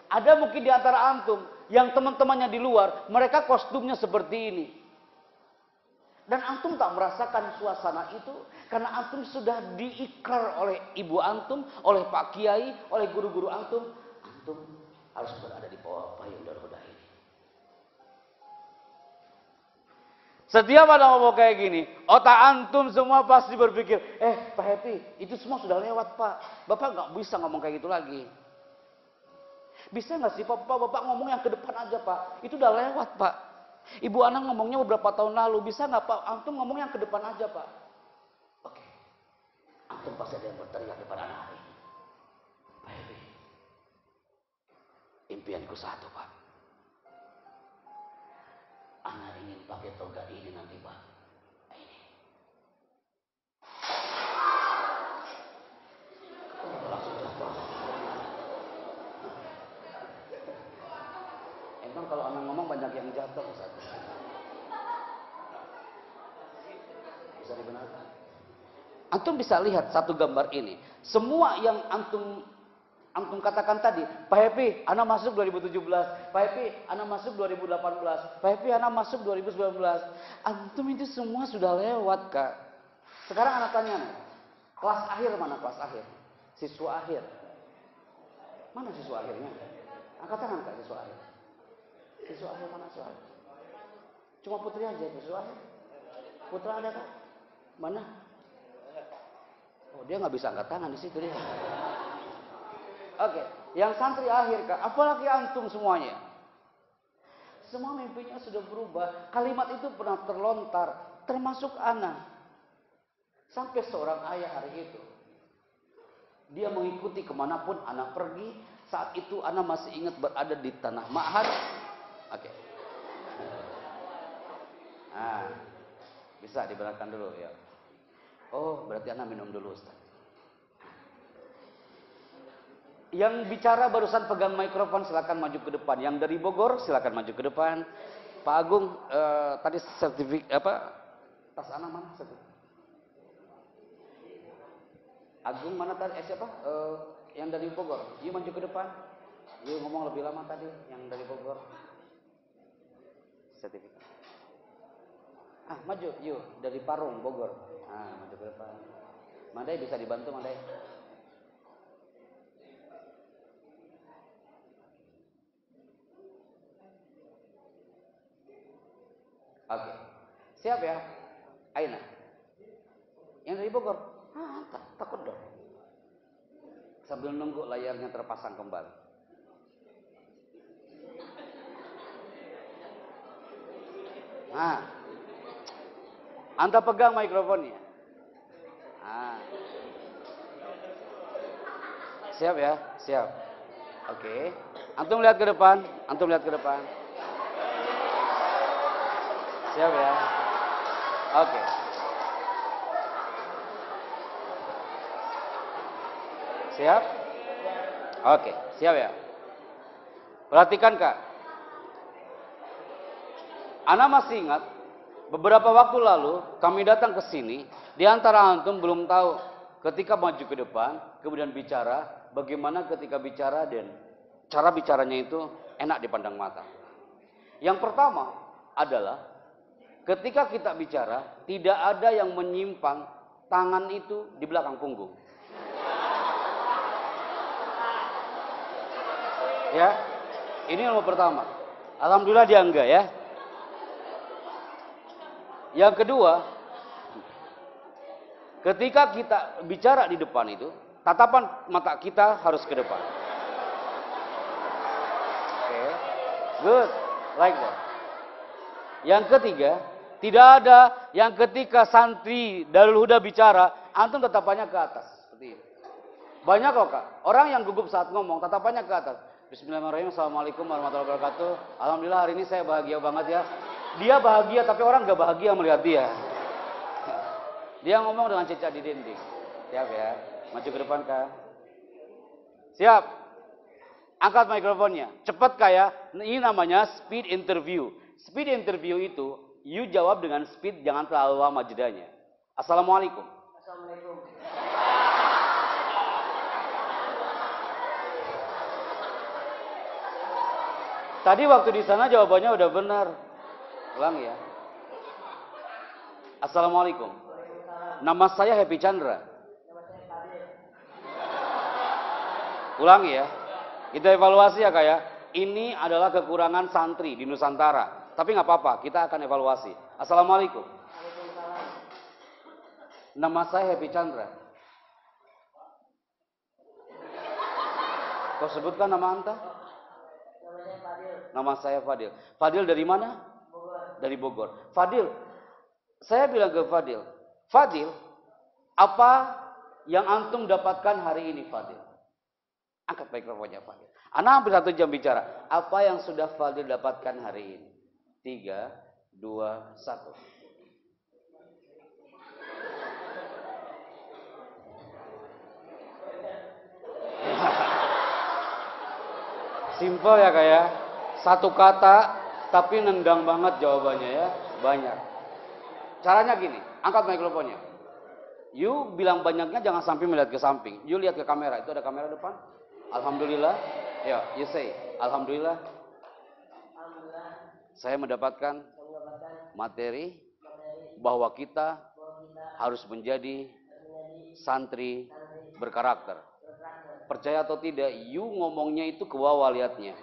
Ada mungkin di antara antum yang teman-temannya di luar, mereka kostumnya seperti ini. Dan antum tak merasakan suasana itu karena antum sudah diikrar oleh ibu antum, oleh Pak Kiai, oleh guru-guru antum. Antum harus berada di bawah payung Darul Huda ini. Setiap ada ngomong kayak gini, otak antum semua pasti berpikir, Pak Happy, itu semua sudah lewat Pak. Bapak nggak bisa ngomong kayak gitu lagi. Bisa nggak sih Bapak ngomong yang ke depan aja Pak? Itu udah lewat Pak. Ibu anak ngomongnya beberapa tahun lalu. Bisa nggak Pak? Antum ngomong yang ke depan aja Pak. Antum pasti ada yang berteriak depan anak hari ini. Pak Happy, impianku satu, Pak. Anak ingin pakai toga ini nanti, Pak. Ini. Langsung jatuh. Emang kalau anak ngomong banyak yang jatuh, Ustaz. Bisa dibenarkan. Antum bisa lihat satu gambar ini. Semua yang antum katakan tadi, Pak Happy, anak masuk 2017, Pak Happy, anak masuk 2018, Pak Happy, anak masuk 2019. Antum itu semua sudah lewat, Kak. Sekarang anak tanya nih, kelas akhir mana kelas akhir? Siswa akhir. Mana siswa akhirnya? Angkat tangan, Kak, siswa akhir. Siswa akhir mana siswa akhir? Cuma putri aja siswa akhir. Putra ada, Kak? Mana? Oh, dia nggak bisa angkat tangan di situ dia. Oke, yang santri akhir, Kak, apalagi antum semuanya. Semua mimpinya sudah berubah. Kalimat itu pernah terlontar, termasuk anak. Sampai seorang ayah hari itu, dia mengikuti kemanapun anak pergi. Saat itu anak masih ingat berada di tanah Ma'had. Oke. Nah, bisa dibenarkan dulu ya. Oh, berarti anak minum dulu, Ustaz. Yang bicara barusan pegang mikrofon silakan maju ke depan. Yang dari Bogor silakan maju ke depan. Pak Agung tadi sertifikat apa? Tas anak mana? Agung mana tadi? Siapa? Yang dari Bogor. Yuk maju ke depan. Yuk ngomong lebih lama tadi yang dari Bogor. Sertifikat. Maju, yuk dari Parung Bogor. Maju ke depan. Mandai bisa dibantu, Mandai. Oke, siap ya? Aina. Yang dari Bogor? Takut dong. Sambil nunggu layarnya terpasang kembali. Anda pegang mikrofonnya. Siap ya? Siap. Oke. Antum lihat ke depan. Antum lihat ke depan. Siap ya? Oke. Siap? Oke, siap ya? Perhatikan, Kak. Ana masih ingat beberapa waktu lalu kami datang ke sini, di antara antum belum tahu ketika maju ke depan, kemudian bicara, bagaimana ketika bicara dan cara bicaranya itu enak dipandang mata. Yang pertama adalah ketika kita bicara, tidak ada yang menyimpang tangan itu di belakang punggung. Ya, ini nomor pertama. Alhamdulillah dia enggak ya. Yang kedua, ketika kita bicara di depan itu, tatapan mata kita harus ke depan. Oke, good, like that. Yang ketiga, tidak ada yang ketika santri Darul Huda bicara, antum tatapannya ke atas. Seperti ini. Banyak kok, Kak. Orang yang gugup saat ngomong, tatapannya ke atas. Bismillahirrahmanirrahim. Assalamualaikum warahmatullahi wabarakatuh. Alhamdulillah hari ini saya bahagia banget ya. Dia bahagia tapi orang gak bahagia melihat dia. Dia ngomong dengan cecak di dinding. Siap ya. Maju ke depan, Kak. Siap. Angkat mikrofonnya. Cepat, Kak ya. Ini namanya speed interview. Speed interview itu, you jawab dengan speed, jangan terlalu lama jedanya. Assalamualaikum. Assalamualaikum. Tadi waktu di sana jawabannya udah benar. Ulang ya. Assalamualaikum. Nama saya Happy Chandra. Ulang ya. Kita evaluasi ya, Kak ya. Ini adalah kekurangan santri di Nusantara. Tapi nggak apa-apa, kita akan evaluasi. Assalamualaikum. Nama saya Happy Chandra. Kau sebutkan nama anta? Nama saya Fadil. Fadil dari mana? Bogor. Dari Bogor. Fadil, saya bilang ke Fadil, Fadil, apa yang antum dapatkan hari ini, Fadil? Angkat mikrofonnya, Fadil. Ana hampir 1 jam bicara. Apa yang sudah Fadil dapatkan hari ini? 3, 2, 1. Simple ya kayak satu kata tapi nendang banget jawabannya ya, banyak. Caranya gini, angkat mikrofonnya. You bilang banyaknya jangan sampai melihat ke samping. You lihat ke kamera, itu ada kamera depan. Alhamdulillah. Ya, you say, Alhamdulillah. Saya mendapatkan materi bahwa kita harus menjadi santri berkarakter. Percaya atau tidak, you ngomongnya itu ke bawah lihatnya.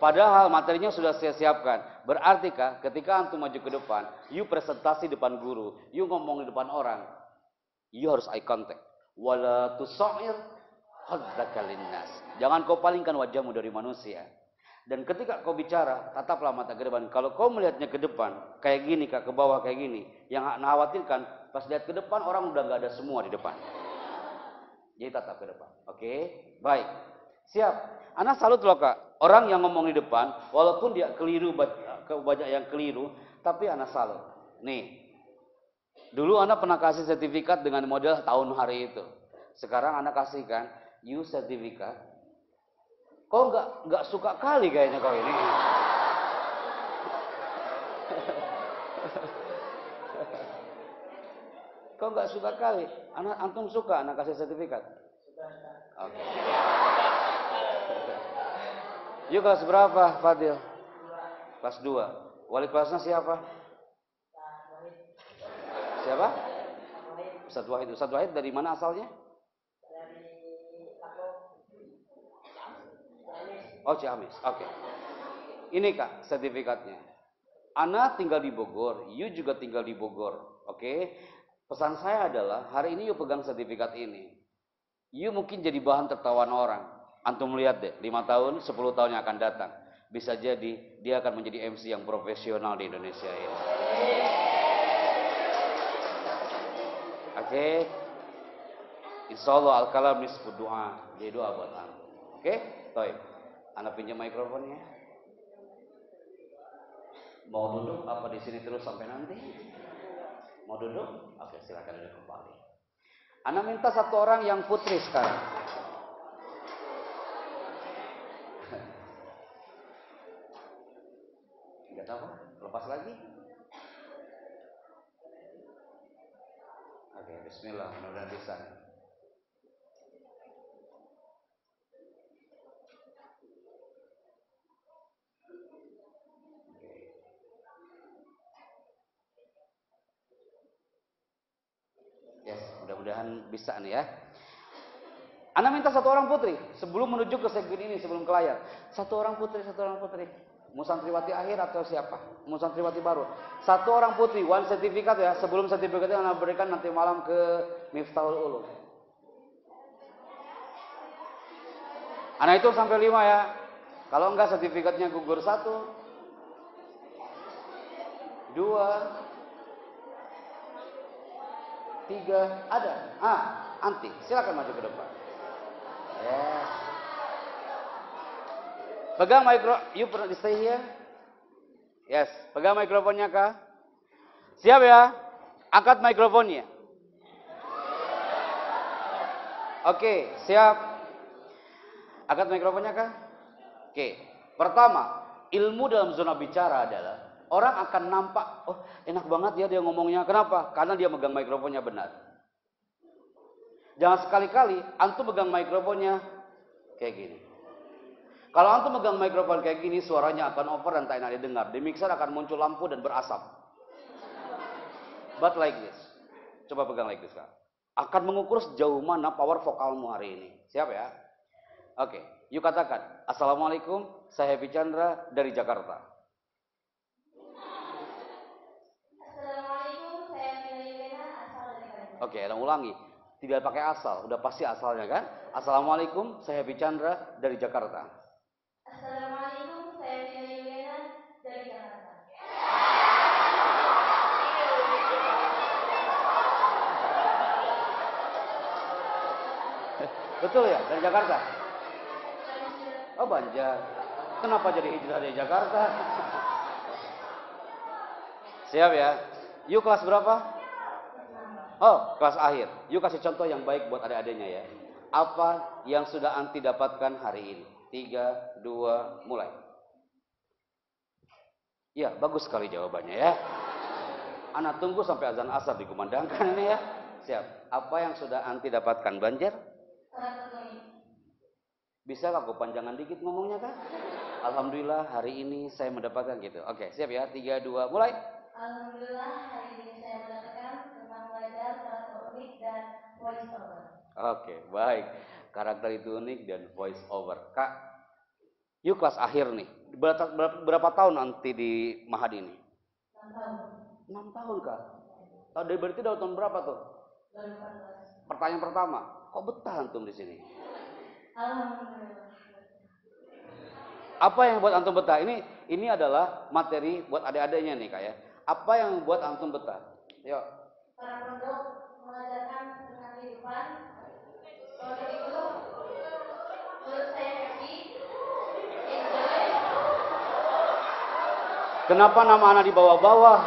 Padahal materinya sudah saya siapkan. Berarti kah ketika antum maju ke depan, you presentasi depan guru, you ngomong di depan orang, you harus eye contact. Wala tusair haddaka linnas. Jangan kau palingkan wajahmu dari manusia. Dan ketika kau bicara, tataplah mata ke depan. Kalau kau melihatnya ke depan, kayak gini kah, ke bawah kayak gini, yang khawatirkan pas lihat ke depan orang udah nggak ada semua di depan. Jadi tatap ke depan. Oke, baik. Siap. Ana salut loh kak. Orang yang ngomong di depan, walaupun dia keliru, banyak yang keliru, tapi ana salut. Nih, dulu ana pernah kasih sertifikat dengan model tahun hari itu. Sekarang ana kasihkan, you sertifikat. Kau nggak suka kali kayaknya kau ini. Kau nggak suka kali. Antum suka anak kasih sertifikat? Oke. Okay. Yuk kelas berapa, Fadil? Kelas 2. Wali kelasnya siapa? Siapa? Ustadz Wahid. Ustadz Wahid dari mana asalnya? Oh, Ciamis. Oke. Okay. Ini kak sertifikatnya. Ana tinggal di Bogor, you juga tinggal di Bogor. Oke. Okay? Pesan saya adalah hari ini you pegang sertifikat ini. You mungkin jadi bahan tertawaan orang. Antum lihat deh, 5 tahun, 10 tahun yang akan datang. Bisa jadi dia akan menjadi MC yang profesional di Indonesia ini. Oke. Okay? Insyaallah al-kalam nisfu doa. Jadi doa buat antum. Oke? Okay? Baik. Ana pinjam mikrofonnya. Mau duduk apa di sini terus sampai nanti? Mau duduk? Oke, silakan duduk kembali. Ana minta 1 orang yang putri sekarang. Enggak apa? Lepas lagi? Oke, bismillah, mudah-mudahan bisa. Yes, mudah-mudahan bisa nih ya. Ana minta 1 orang putri sebelum menuju ke segmen ini, sebelum ke layar. 1 orang putri, 1 orang putri. Mau santriwati akhir atau siapa? Mau santriwati baru? 1 orang putri, 1 sertifikat ya. Sebelum sertifikatnya Ana berikan nanti malam ke Miftahul Ulum. Ana itu sampai 5 ya. Kalau enggak sertifikatnya gugur 1, 2, 3, ada. Anti, silakan maju ke depan. Yes. Pegang mikro, you pernah di stay here? Yes, pegang mikrofonnya kak. Siap ya? Angkat mikrofonnya. Oke, siap. Angkat mikrofonnya kak. Oke, pertama, ilmu dalam zona bicara adalah orang akan nampak, oh enak banget ya dia ngomongnya. Kenapa? Karena dia megang mikrofonnya benar. Jangan sekali-kali antum megang mikrofonnya kayak gini. Kalau antum megang mikrofon kayak gini, suaranya akan over dan tak enak didengar. Di mixer akan muncul lampu dan berasap. But like this. Coba pegang like this kak. Akan mengukur sejauh mana power vokalmu hari ini. Siap ya? Oke, yuk katakan. Assalamualaikum, saya Happy Chandra dari Jakarta. Assalamualaikum, saya Mila Yuvena, asal dari Jakarta. Oke, dan ulangi. Tidak pakai asal, udah pasti asalnya kan? Assalamualaikum, saya Happy Chandra dari Jakarta. Assalamualaikum, saya Mila Yuvena dari Jakarta. Betul ya, dari Jakarta? Oh Banjar. Kenapa jadi hijrah dari Jakarta? Siap ya. Yuk kelas berapa? Oh, kelas akhir. Yuk kasih contoh yang baik buat adik-adiknya ya. Apa yang sudah anti dapatkan hari ini? 3, 2, mulai. Ya, bagus sekali jawabannya ya. Anak tunggu sampai azan asar dikumandangkan ini ya. Siap. Apa yang sudah anti dapatkan Banjar? Bisa aku panjangan dikit ngomongnya kan? Alhamdulillah hari ini saya mendapatkan gitu. Oke, siap ya. 3, 2, mulai. Alhamdulillah hari ini saya mendapatkan tentang belajar karakter unik dan voice over. Oke, baik. Karakter itu unik dan voice over. Kak, yuk kelas akhir nih. Berapa tahun nanti di Mahad ini? 6 tahun. 6 tahun Kak. Berarti udah tahun berapa tuh? 2014. Pertanyaan pertama, kok betah antum di sini? Alhamdulillah. Apa yang buat antum betah? Ini adalah materi buat adik-adiknya nih Kak ya. Apa yang buat antum betah? Yuk. Para pondok mengajarkan tentang kehidupan. Pondok itu menurut saya happy, enjoy. Kenapa nama anak di bawah-bawah?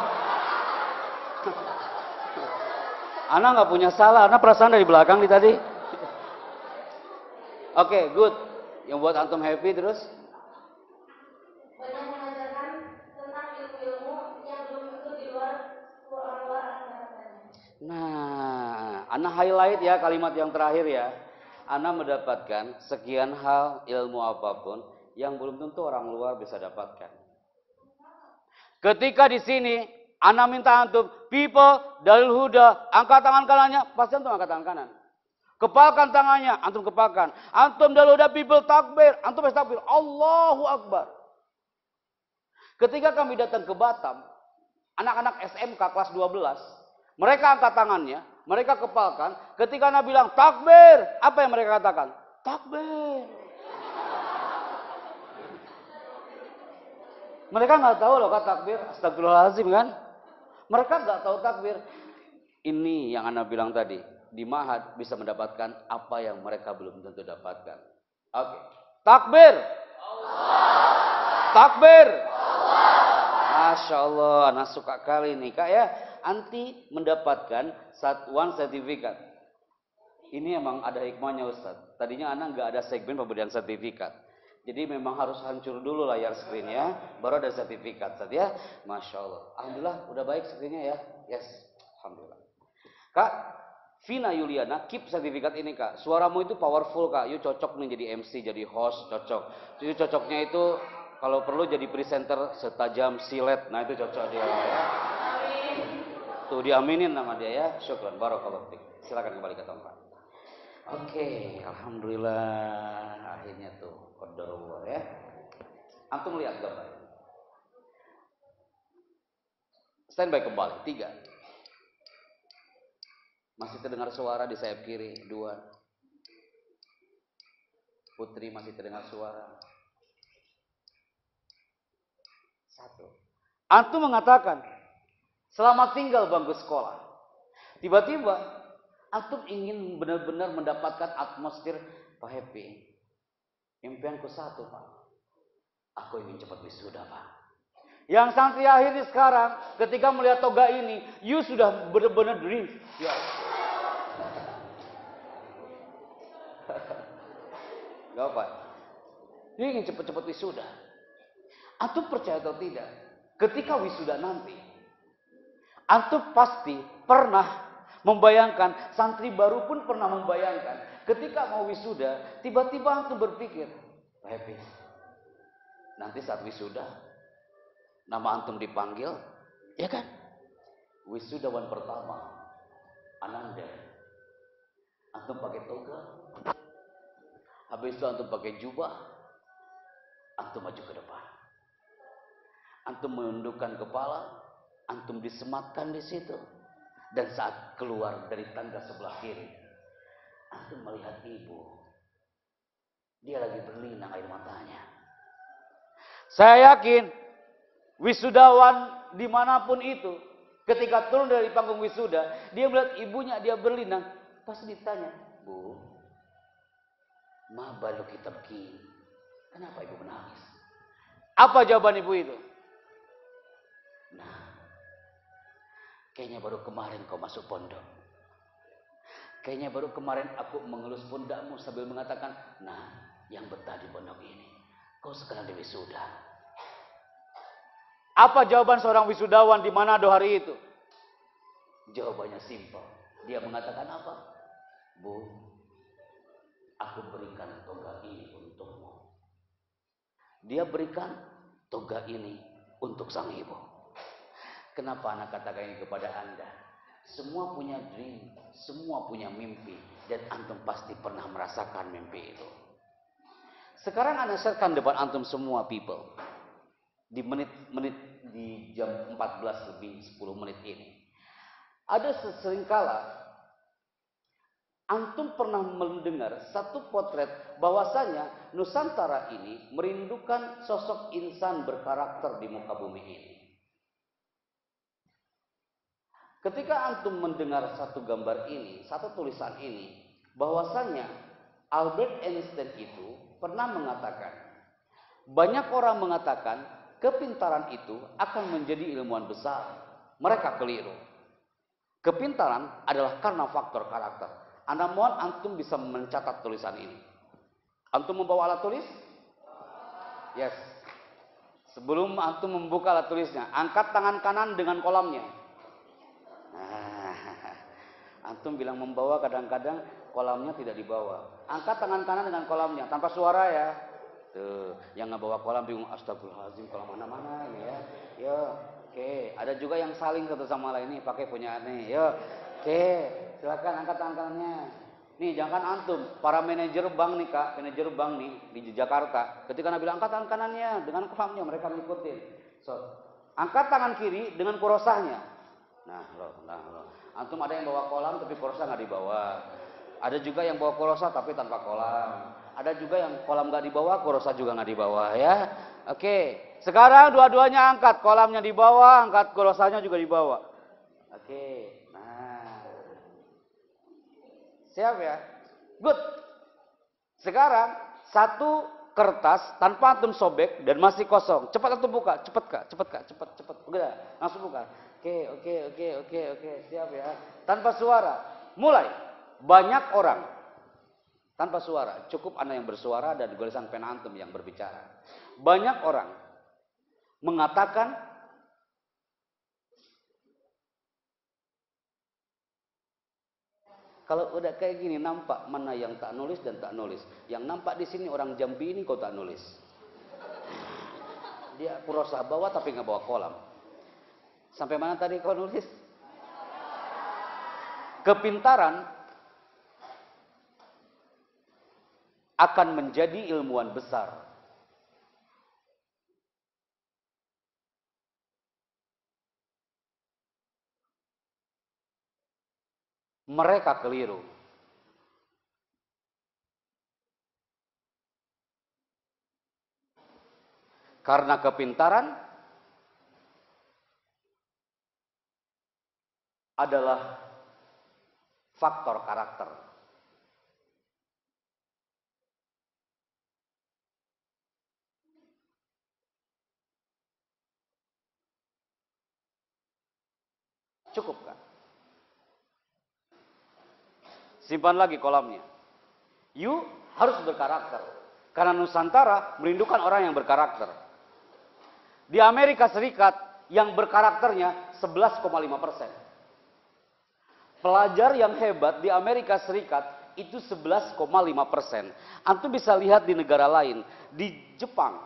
Anak nggak punya salah, anak perasaan dari belakang di tadi. Oke, good. Yang buat antum happy terus? Banyak mengajarkan tentang ilmu-ilmu yang belum tentu di luar anak-anaknya. Nah, anak highlight ya kalimat yang terakhir ya. Anak mendapatkan sekian hal ilmu apapun yang belum tentu orang luar bisa dapatkan. Ketika di sini Anak minta antum, people, dalil huda, angkat tangan kanannya, pasti antum angkat tangan kanan. Kepalkan tangannya, antum kepalkan. Antum dalil huda, people, takbir, antum pasti takbir, Allahu Akbar. Ketika kami datang ke Batam, anak-anak SMK kelas 12, mereka angkat tangannya, mereka kepalkan. Ketika Nabi bilang takbir, apa yang mereka katakan? Takbir. Mereka nggak tahu loh kata takbir, astagfirullahaladzim kan? Mereka nggak tahu takbir. Ini yang Anda bilang tadi, di Mahad bisa mendapatkan apa yang mereka belum tentu dapatkan. Oke, takbir. Takbir. Masya Allah, anak suka kali nih kak ya. Anti mendapatkan one sertifikat. Ini emang ada hikmahnya Ustadz. Tadinya anak nggak ada segmen pemberian sertifikat. Jadi memang harus hancur dulu layar screen-nya, baru ada sertifikat. Ustadz ya, Masya Allah. Alhamdulillah, udah baik screen-nya ya. Yes, Alhamdulillah. Kak, Vina Yuliana, keep sertifikat ini kak. Suaramu itu powerful kak. You cocok nih jadi MC, jadi host, cocok. You cocoknya itu kalau perlu jadi presenter setajam silet. Nah itu cocok dia ya. Tuh diaminin nama dia ya. Syukran, barakallahu fiik. Silakan kembali ke tempat. Oke, alhamdulillah akhirnya tuh qadarullah ya. Antum lihat gambar. Standby kembali 3. Masih terdengar suara di sayap kiri 2. Putri masih terdengar suara 1. Antum mengatakan selamat tinggal bangku sekolah. Tiba-tiba antum ingin benar-benar mendapatkan atmosfer Pak Happy. Impianku 1 Pak. Aku ingin cepat wisuda Pak. Yang santri akhir sekarang ketika melihat toga ini, you sudah benar-benar dream. Ya. Gak apa. You ingin cepat-cepat wisuda. Antum percaya atau tidak? Ketika wisuda nanti, antum pasti pernah membayangkan, santri baru pun pernah membayangkan, ketika mau wisuda, tiba-tiba antum berpikir, Pak Happy, nanti saat wisuda, nama antum dipanggil, ya kan? Wisudawan pertama, Ananda. Antum pakai toga, habis itu antum pakai jubah, antum maju ke depan. Antum menundukkan kepala, antum disematkan di situ. Dan saat keluar dari tangga sebelah kiri, antum melihat ibu. Dia lagi berlinang air matanya. Saya yakin wisudawan dimanapun itu, ketika turun dari panggung wisuda, dia melihat ibunya, dia berlinang. Pasti ditanya, Bu, Ma baluki tabki. Kenapa ibu menangis? Apa jawaban ibu itu? Nah, kayaknya baru kemarin kau masuk pondok. Kayaknya baru kemarin aku mengelus pundakmu sambil mengatakan, nah, yang betah di pondok ini, kau sekarang diwisuda. Apa jawaban seorang wisudawan di Manado hari itu? Jawabannya simpel. Dia mengatakan apa? Bu, aku berikan toga ini untukmu. Dia berikan toga ini untuk sang ibu. Kenapa anak katakan ini kepada Anda? Semua punya dream, semua punya mimpi, dan antum pasti pernah merasakan mimpi itu. Sekarang Anda sharekan depan antum semua people. Di menit-menit di jam 14 lebih 10 menit ini. Ada seringkala antum pernah mendengar satu potret bahwasanya Nusantara ini merindukan sosok insan berkarakter di muka bumi ini. Ketika antum mendengar satu gambar ini, satu tulisan ini, bahwasanya Albert Einstein itu pernah mengatakan, banyak orang mengatakan kepintaran itu akan menjadi ilmuwan besar. Mereka keliru. Kepintaran adalah karena faktor karakter. Anda mohon antum bisa mencatat tulisan ini. Antum membawa alat tulis? Yes. Sebelum antum membuka alat tulisnya, angkat tangan kanan dengan kolamnya. Antum bilang membawa, kadang-kadang kolamnya tidak dibawa. Angkat tangan kanan dengan kolamnya tanpa suara ya. Tuh, yang nggak bawa kolam bingung, astagfirullahaladzim, kolam mana-mana ini ya. Yo, oke. Ada juga yang saling satu sama lain nih pakai punya nih. Yo, oke. Silakan angkat tangan kanannya. Nih, jangan antum, para manajer bank nih Kak, manajer bank nih di Jakarta. Ketika Anda bilang angkat tangan kanannya dengan kolamnya, mereka ngikutin. So, angkat tangan kiri dengan kurosahnya. Nah, loh. Antum ada yang bawa kolam tapi korosah nggak dibawa. Ada juga yang bawa korosah tapi tanpa kolam. Ada juga yang kolam nggak dibawa, korosah juga nggak dibawa ya. Oke, sekarang dua-duanya angkat, kolamnya dibawa, angkat korosahnya juga dibawa. Oke, nah, siap ya? Good. Sekarang satu kertas tanpa antum sobek dan masih kosong. Cepat antum buka, cepat Kak, cepat. Udah, langsung buka. Oke, siap ya. Tanpa suara, mulai. Banyak orang tanpa suara, cukup Anda yang bersuara dan tulisan pena antum yang berbicara. Banyak orang mengatakan kalau udah kayak gini nampak mana yang tak nulis dan tak nulis. Yang nampak di sini orang Jambi ini kok tak nulis. Dia kurosah bawa tapi nggak bawa kolam. Sampai mana tadi kau nulis? Kepintaran akan menjadi ilmuwan besar. Mereka keliru. Karena kepintaran adalah faktor karakter. Cukup kan? Simpan lagi kolamnya. You harus berkarakter. Karena Nusantara merindukan orang yang berkarakter. Di Amerika Serikat yang berkarakternya 11,5%. Pelajar yang hebat di Amerika Serikat itu 11,5%. Antum bisa lihat di negara lain. Di Jepang,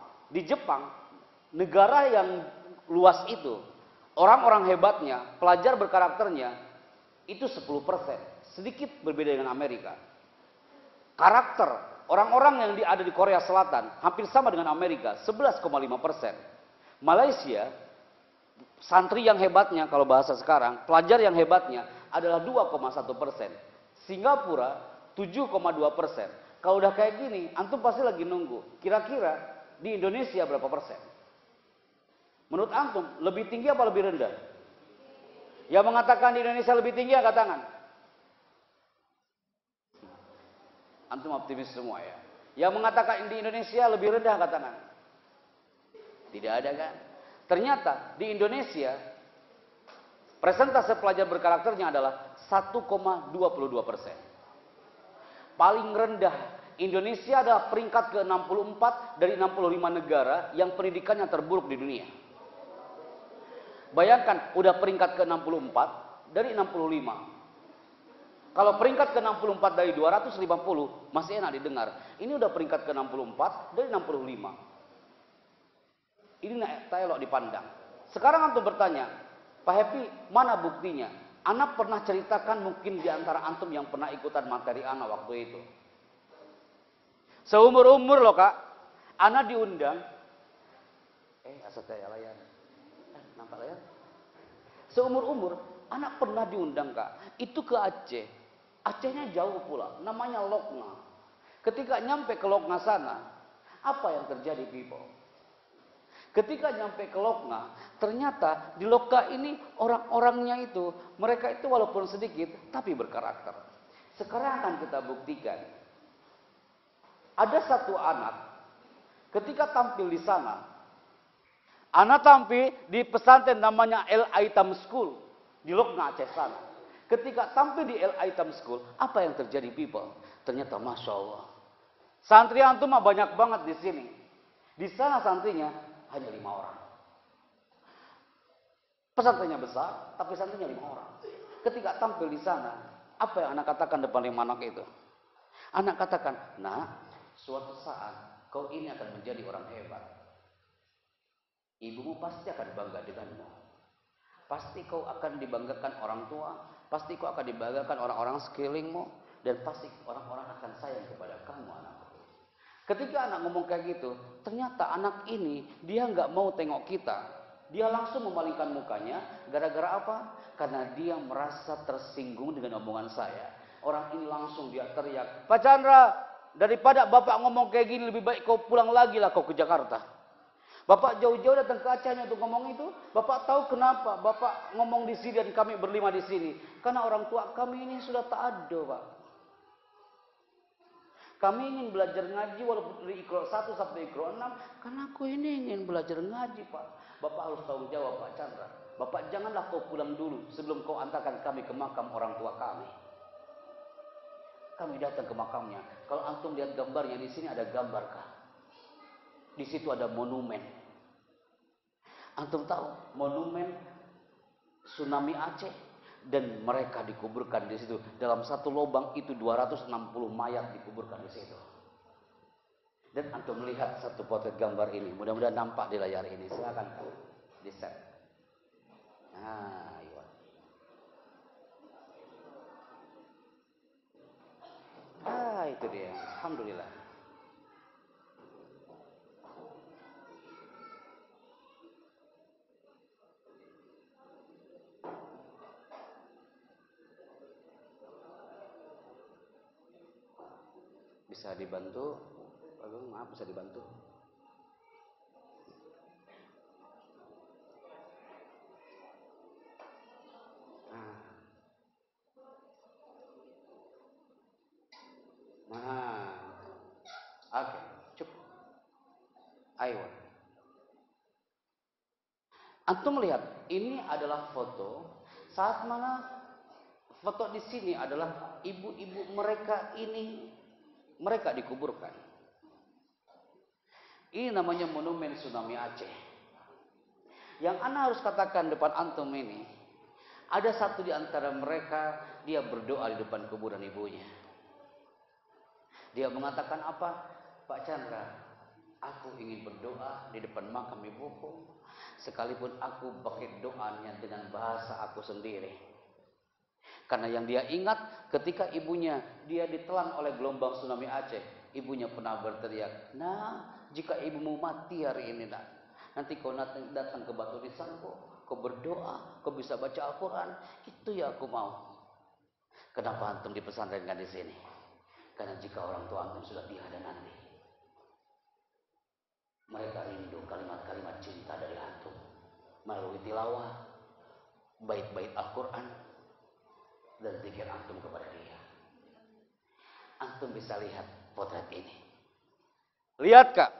negara yang luas itu, orang-orang hebatnya, pelajar berkarakternya itu 10%. Sedikit berbeda dengan Amerika. Karakter orang-orang yang ada di Korea Selatan hampir sama dengan Amerika, 11,5%. Malaysia, santri yang hebatnya kalau bahasa sekarang, pelajar yang hebatnya adalah 2,1%. Singapura 7,2%. Kalau udah kayak gini, antum pasti lagi nunggu. Kira-kira di Indonesia berapa persen? Menurut antum, lebih tinggi apa lebih rendah? Yang mengatakan di Indonesia lebih tinggi, angkat tangan. Antum optimis semua ya. Yang mengatakan di Indonesia lebih rendah katakan. Tidak ada kan? Ternyata di Indonesia persentase pelajar berkarakternya adalah 1,22%. Paling rendah Indonesia adalah peringkat ke-64 dari 65 negara yang pendidikannya terburuk di dunia. Bayangkan, udah peringkat ke-64 dari 65. Kalau peringkat ke-64 dari 250 masih enak didengar. Ini udah peringkat ke-64 dari 65. Ini tak elok dipandang. Sekarang antum bertanya, Pak Happy, mana buktinya? Anak pernah ceritakan mungkin di antara antum yang pernah ikutan materi anak waktu itu. Seumur-umur loh kak, anak diundang. Asal saya layan. Nampak layar? Seumur-umur, anak pernah diundang kak. Itu ke Aceh. Acehnya jauh pula, namanya Lokna. Ketika nyampe ke Lokna sana, apa yang terjadi people? Ketika nyampe ke Lokna, ternyata di Lokna ini orang-orangnya itu, mereka itu walaupun sedikit, tapi berkarakter. Sekarang akan kita buktikan. Ada satu anak, ketika tampil di sana, anak tampil di pesantren namanya El Aitam School, di Lokna Aceh sana. Ketika tampil di El Aitam School, apa yang terjadi people? Ternyata Masya Allah. Santri antum mah banyak banget di sini. Di sana santrinya hanya 5 orang. Pesantrennya besar, tapi santrinya 5 orang. Ketika tampil di sana, apa yang anak katakan depan 5 anak itu? Anak katakan, nah, suatu saat kau ini akan menjadi orang hebat. Ibumu pasti akan bangga denganmu. Pasti kau akan dibanggakan orang tua, pasti kau akan dibanggakan orang-orang sekelilingmu, dan pasti orang-orang akan sayang kepada kamu anakku. Ketika anak ngomong kayak gitu, ternyata anak ini dia nggak mau tengok kita. Dia langsung memalingkan mukanya, gara-gara apa? Karena dia merasa tersinggung dengan omongan saya. Orang ini langsung dia teriak, Pak Chandra, daripada bapak ngomong kayak gini, lebih baik kau pulang lagi lah kau ke Jakarta. Bapak jauh-jauh datang ke Aceh untuk ngomong itu. Bapak tahu kenapa bapak ngomong di sini dan kami berlima di sini? Karena orang tua kami ini sudah tak ada, Pak. Kami ingin belajar ngaji walaupun dari Iqra 1 sampai Iqra 6. Karena aku ini ingin belajar ngaji, Pak. Bapak harus tanggung jawab, Pak Chandra. Bapak janganlah kau pulang dulu sebelum kau antarkan kami ke makam orang tua kami. Kami datang ke makamnya. Kalau antum lihat gambarnya, di sini ada gambar, Kak. Di situ ada monumen. Antum tahu monumen tsunami Aceh, dan mereka dikuburkan di situ. Dalam satu lubang itu 260 mayat dikuburkan di situ. Dan antum melihat satu potret gambar ini. Mudah-mudahan nampak di layar ini. Silakan di set. Nah, iya. Itu dia. Alhamdulillah. Bisa dibantu? Maaf, bisa dibantu? Oke, cukup. Ayo. Antum melihat, ini adalah foto saat mana foto di sini adalah ibu-ibu mereka ini, mereka dikuburkan. Ini namanya monumen tsunami Aceh. Yang ana harus katakan depan antum ini, ada satu di antara mereka, dia berdoa di depan kuburan ibunya. Dia mengatakan apa? Pak Chandra, aku ingin berdoa di depan makam ibuku, sekalipun aku pakai doanya dengan bahasa aku sendiri. Karena yang dia ingat ketika ibunya dia ditelan oleh gelombang tsunami Aceh, ibunya pernah berteriak, nah jika ibumu mati hari ini nak, nanti kau datang ke Batu Nisan, kau berdoa, kau bisa baca Al-Quran, itu ya aku mau. Kenapa antum dipesantrenkan di sini? Karena jika orang tua antum sudah tiada nanti, mereka rindu kalimat-kalimat cinta dari antum melalui tilawah, bait-bait Al-Quran, dan zikir antum kepada dia. Antum bisa lihat potret ini. Lihat Kak,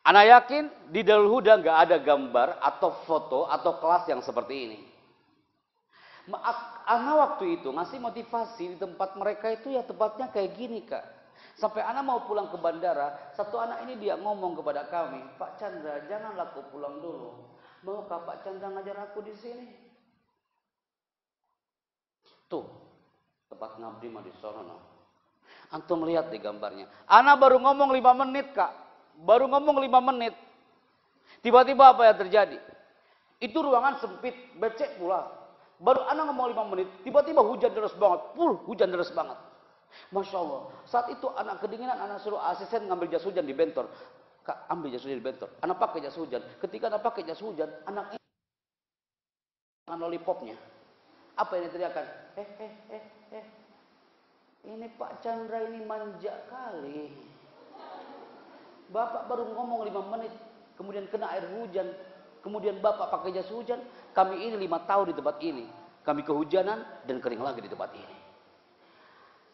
Ana yakin di Darul Huda nggak ada gambar atau foto atau kelas yang seperti ini. Ana waktu itu ngasih motivasi di tempat mereka itu ya tempatnya kayak gini Kak. Sampai Ana mau pulang ke bandara, satu anak ini dia ngomong kepada kami, Pak Chandra janganlah kau pulang dulu. Maukah Pak Chandra ngajar aku di sini? Tuh, tempat ngabdi mah di sono. Antum lihat di gambarnya. Ana baru ngomong 5 menit Kak. Baru ngomong 5 menit. Tiba-tiba apa yang terjadi? Itu ruangan sempit, becek pula. Baru Ana ngomong 5 menit, tiba-tiba hujan deras banget. Hujan deras banget. Masya Allah. Saat itu anak kedinginan, Ana suruh asisten ngambil jas hujan di bentor. Kak, ambil jas hujan di bentor. Ana pakai jas hujan. Ketika Ana pakai jas hujan, anak ini dengan lollipopnya. Apa yang diteriakan? Ini Pak Chandra ini manja kali. Bapak baru ngomong 5 menit, kemudian kena air hujan, kemudian Bapak pakai jas hujan. Kami ini 5 tahun di tempat ini, kami kehujanan dan kering lagi di tempat ini.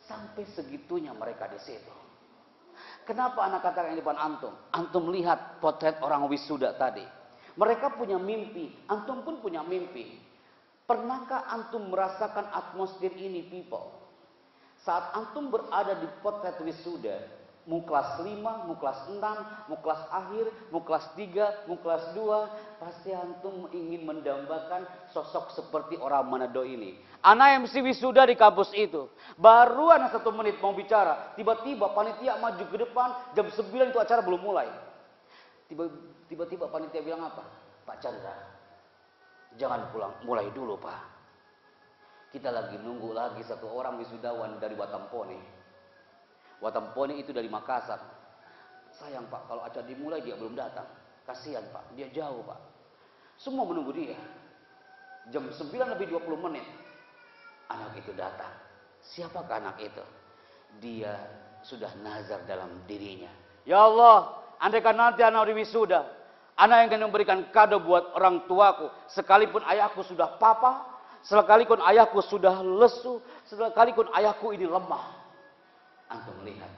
Sampai segitunya mereka di situ. Kenapa anak katakan ini depan antum? Antum lihat potret orang wisuda tadi. Mereka punya mimpi, antum pun punya mimpi. Pernahkah antum merasakan atmosfer ini, people? Saat antum berada di potret wisuda, mau kelas 5, mau kelas 6, mau kelas akhir, mau kelas 3, mau kelas 2, pasti antum ingin mendambakan sosok seperti orang Manado ini. Anak MC wisuda di kampus itu, baru anak 1 menit mau bicara, tiba-tiba panitia maju ke depan, jam 9 itu acara belum mulai. Tiba-tiba panitia bilang apa? Pak Chandra, jangan pulang, mulai dulu Pak. Kita lagi nunggu lagi 1 orang wisudawan dari Watampone. Watampone itu dari Makassar. Sayang Pak, kalau acara dimulai dia belum datang. Kasihan Pak, dia jauh Pak. Semua menunggu dia. Jam 9 lebih 20 menit. Anak itu datang. Siapakah anak itu? Dia sudah nazar dalam dirinya. Ya Allah, andaikan nanti anak wisuda, anak yang akan memberikan kado buat orang tuaku. Sekalipun ayahku sudah papa, sekalipun ayahku sudah lesu, sekalipun ayahku ini lemah. Antum melihat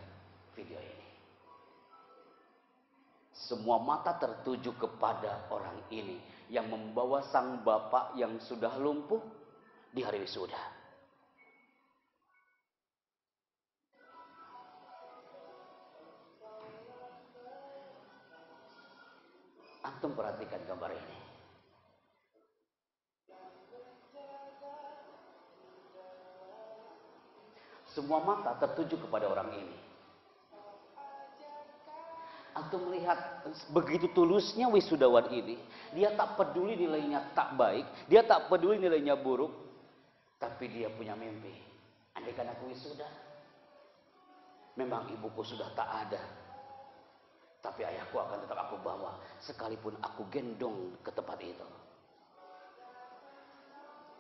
video ini. Semua mata tertuju kepada orang ini yang membawa sang bapak yang sudah lumpuh di hari wisuda. Antum perhatikan gambar ini. Semua mata tertuju kepada orang ini. Antum melihat begitu tulusnya wisudawan ini. Dia tak peduli nilainya tak baik. Dia tak peduli nilainya buruk. Tapi dia punya mimpi. Andaikan aku wisuda, memang ibuku sudah tak ada. Tapi ayahku akan tetap aku bawa. Sekalipun aku gendong ke tempat itu.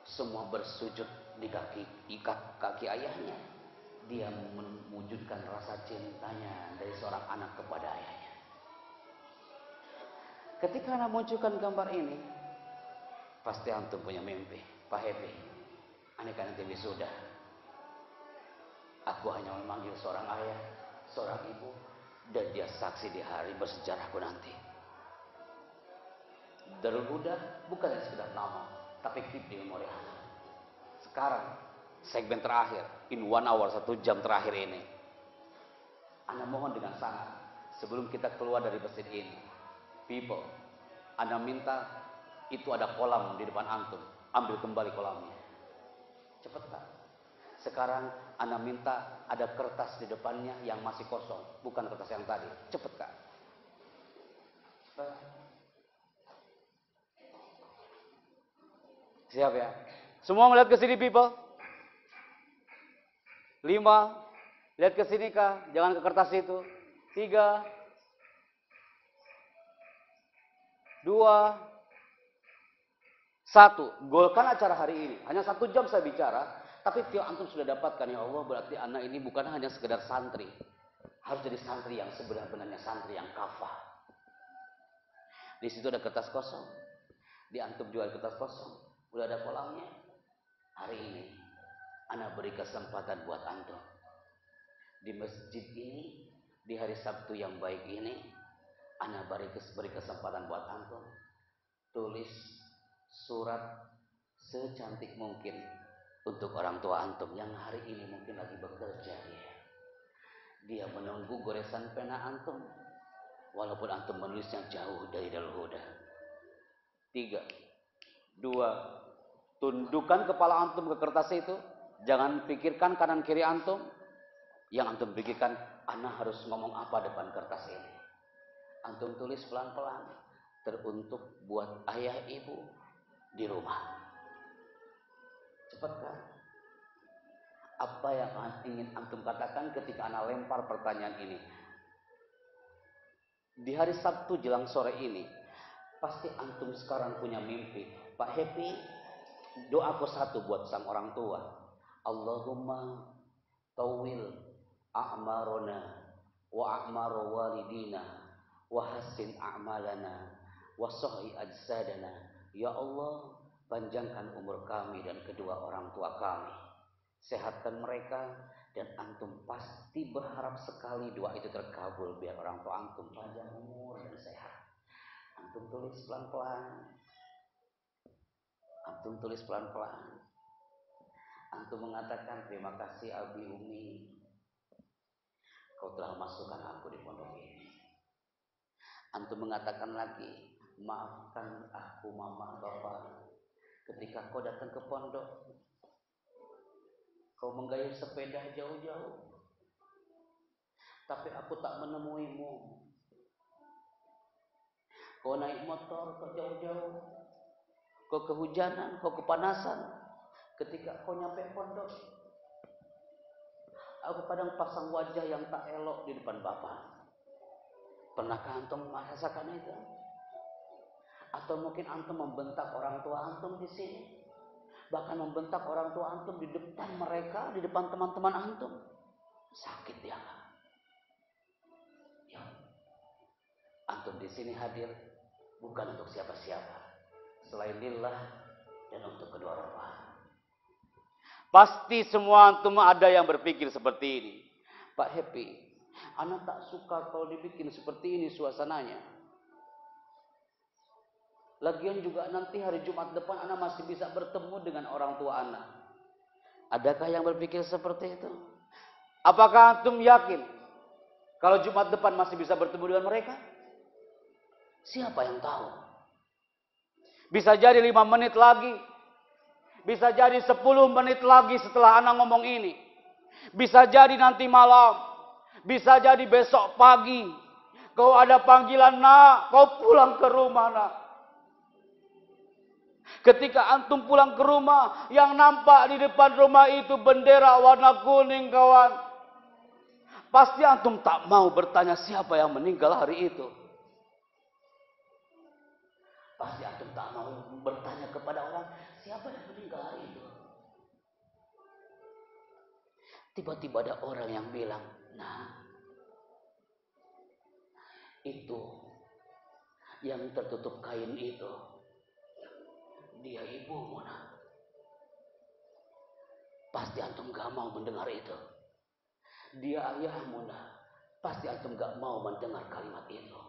Semua bersujud di kaki ayahnya. Dia mewujudkan rasa cintanya dari seorang anak kepada ayahnya. Ketika anak munculkan gambar ini, pasti antum punya mimpi. Pak Happy, andaikan nanti wisuda, aku hanya memanggil seorang ayah, seorang ibu, dan dia saksi di hari bersejarahku nanti. Darul Huda bukan hanya sekedar nama, tapi keep di memori anak. Sekarang, segmen terakhir, in 1 hour, 1 jam terakhir ini. Anda mohon dengan sangat, sebelum kita keluar dari masjid ini, people, Anda minta, itu ada kolam di depan antum, ambil kembali kolamnya. Cepat Pak. Sekarang Anda minta ada kertas di depannya yang masih kosong, bukan kertas yang tadi. Cepat Kak. Siap ya? Semua melihat ke sini people? 5, lihat ke sini Kak, jangan ke kertas itu. 3, 2, 1. Golkan acara hari ini. Hanya 1 jam saya bicara, tapi tiap antum sudah dapatkan, ya Allah, berarti anak ini bukan hanya sekedar santri. Harus jadi santri yang sebenar-benarnya, santri yang kafah. Di situ ada kertas kosong. Di antum jual kertas kosong. Udah ada kolamnya. Hari ini Ana beri kesempatan buat antum. Di masjid ini Di hari Sabtu yang baik ini, ana beri kesempatan buat antum tulis surat secantik mungkin untuk orang tua antum yang hari ini mungkin lagi bekerja ya. Dia menunggu goresan pena antum walaupun antum menulisnya jauh dari Darul Huda. 3, 2, tundukkan kepala antum ke kertas itu. Jangan pikirkan kanan kiri antum. Yang antum pikirkan, ana harus ngomong apa depan kertas ini. Antum tulis pelan-pelan, teruntuk buat ayah ibu di rumah. Cepat kan? Apa yang ingin antum katakan ketika ana lempar pertanyaan ini? Di hari Sabtu jelang sore ini, pasti antum sekarang punya mimpi. Pak Happy, doaku satu buat sang orang tua. Allahumma tawil a'marona wa a'maro walidina wa hassin a'malana wa sahhi ajsadana. Ya Allah, panjangkan umur kami dan kedua orang tua kami, sehatkan mereka, dan antum pasti berharap sekali doa itu terkabul biar orang tua antum panjang umur dan sehat. Antum tulis pelan-pelan. Antum tulis pelan-pelan. Antum mengatakan, terima kasih Abi Umi, kau telah masukkan aku di pondok ini. Antum mengatakan lagi, maafkan aku mama bapak, ketika kau datang ke pondok, kau menggayuh sepeda jauh-jauh, tapi aku tak menemuimu. Kau naik motor ke jauh-jauh, kau kehujanan, kau kepanasan. Ketika kau nyampe pondok, aku kadang pasang wajah yang tak elok di depan bapak. Pernahkah antum merasakan itu? Atau mungkin antum membentak orang tua antum di sini, bahkan membentak orang tua antum di depan mereka, di depan teman-teman antum. Sakit ya kan? Ya. Antum di sini hadir bukan untuk siapa-siapa selain lillah dan untuk kedua orang tua. Pasti semua antum ada yang berpikir seperti ini. Pak Happy, ana tak suka kalau dibikin seperti ini suasananya. Lagian juga nanti hari Jumat depan ana masih bisa bertemu dengan orang tua ana. Adakah yang berpikir seperti itu? Apakah antum yakin kalau Jumat depan masih bisa bertemu dengan mereka? Siapa yang tahu? Bisa jadi 5 menit lagi. Bisa jadi 10 menit lagi setelah ana ngomong ini. Bisa jadi nanti malam. Bisa jadi besok pagi. Kau ada panggilan, nak, kau pulang ke rumah, nak. Ketika antum pulang ke rumah, yang nampak di depan rumah itu bendera warna kuning, kawan. Pasti antum tak mau bertanya siapa yang meninggal hari itu. Pasti antum tak mau bertanya kepada orang, siapa yang meninggal hari itu. Tiba-tiba ada orang yang bilang, nah, itu yang tertutup kain itu, dia ibumu, nak. Pasti antum gak mau mendengar itu. Dia ayahmu, nak. Pasti antum gak mau mendengar kalimat itu.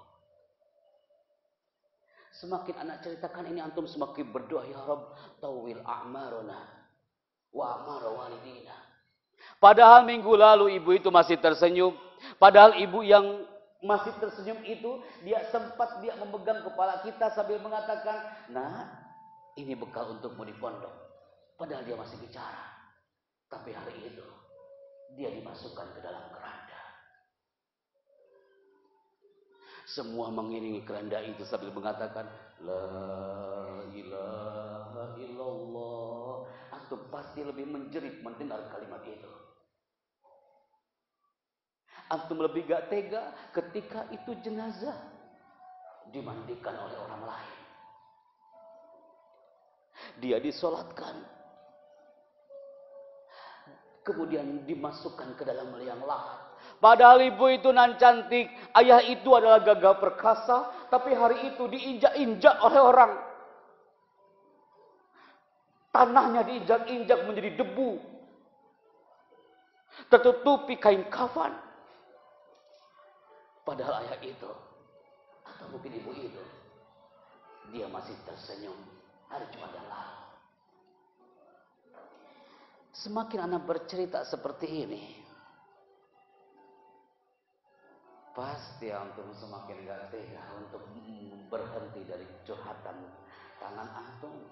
Semakin anak ceritakan ini, antum semakin berdoa, ya Rabb, tawil a'marona wa a'mara walidina. Padahal minggu lalu ibu itu masih tersenyum. Padahal ibu yang masih tersenyum itu, dia memegang kepala kita sambil mengatakan, nah, ini bekal untukmu di pondok. Padahal dia masih bicara. Tapi hari itu, dia dimasukkan ke dalam keranda. Semua mengiringi keranda itu sambil mengatakan, la ilaha illallah. Antum pasti lebih menjerit mendengar kalimat itu. Antum lebih gak tega ketika itu jenazah dimandikan oleh orang lain. Dia disolatkan. Kemudian dimasukkan ke dalam liang lahat. Padahal ibu itu nan cantik, ayah itu adalah gagah perkasa, tapi hari itu diinjak-injak oleh orang. Tanahnya diinjak-injak menjadi debu. Tertutupi kain kafan. Padahal ayah itu, atau mungkin ibu itu, dia masih tersenyum hari Jumat yang lalu. Semakin anak bercerita seperti ini, pasti antum semakin gak tega untuk berhenti dari curhatan tangan antum.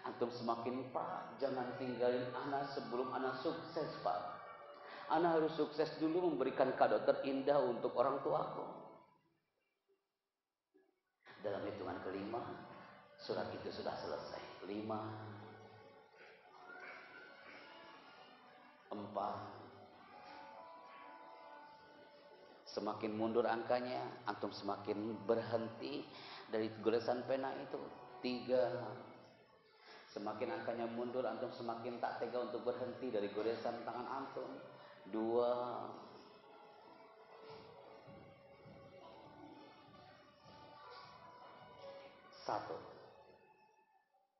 Antum semakin, Pak, jangan tinggalin anak sebelum anak sukses, Pak. Anak harus sukses dulu memberikan kado terindah untuk orang tuaku. Dalam hitungan kelima, surat itu sudah selesai. 5, 4. Semakin mundur angkanya, antum semakin berhenti dari goresan pena itu. 3. Semakin angkanya mundur, antum semakin tak tega untuk berhenti dari goresan tangan antum. 2. 1.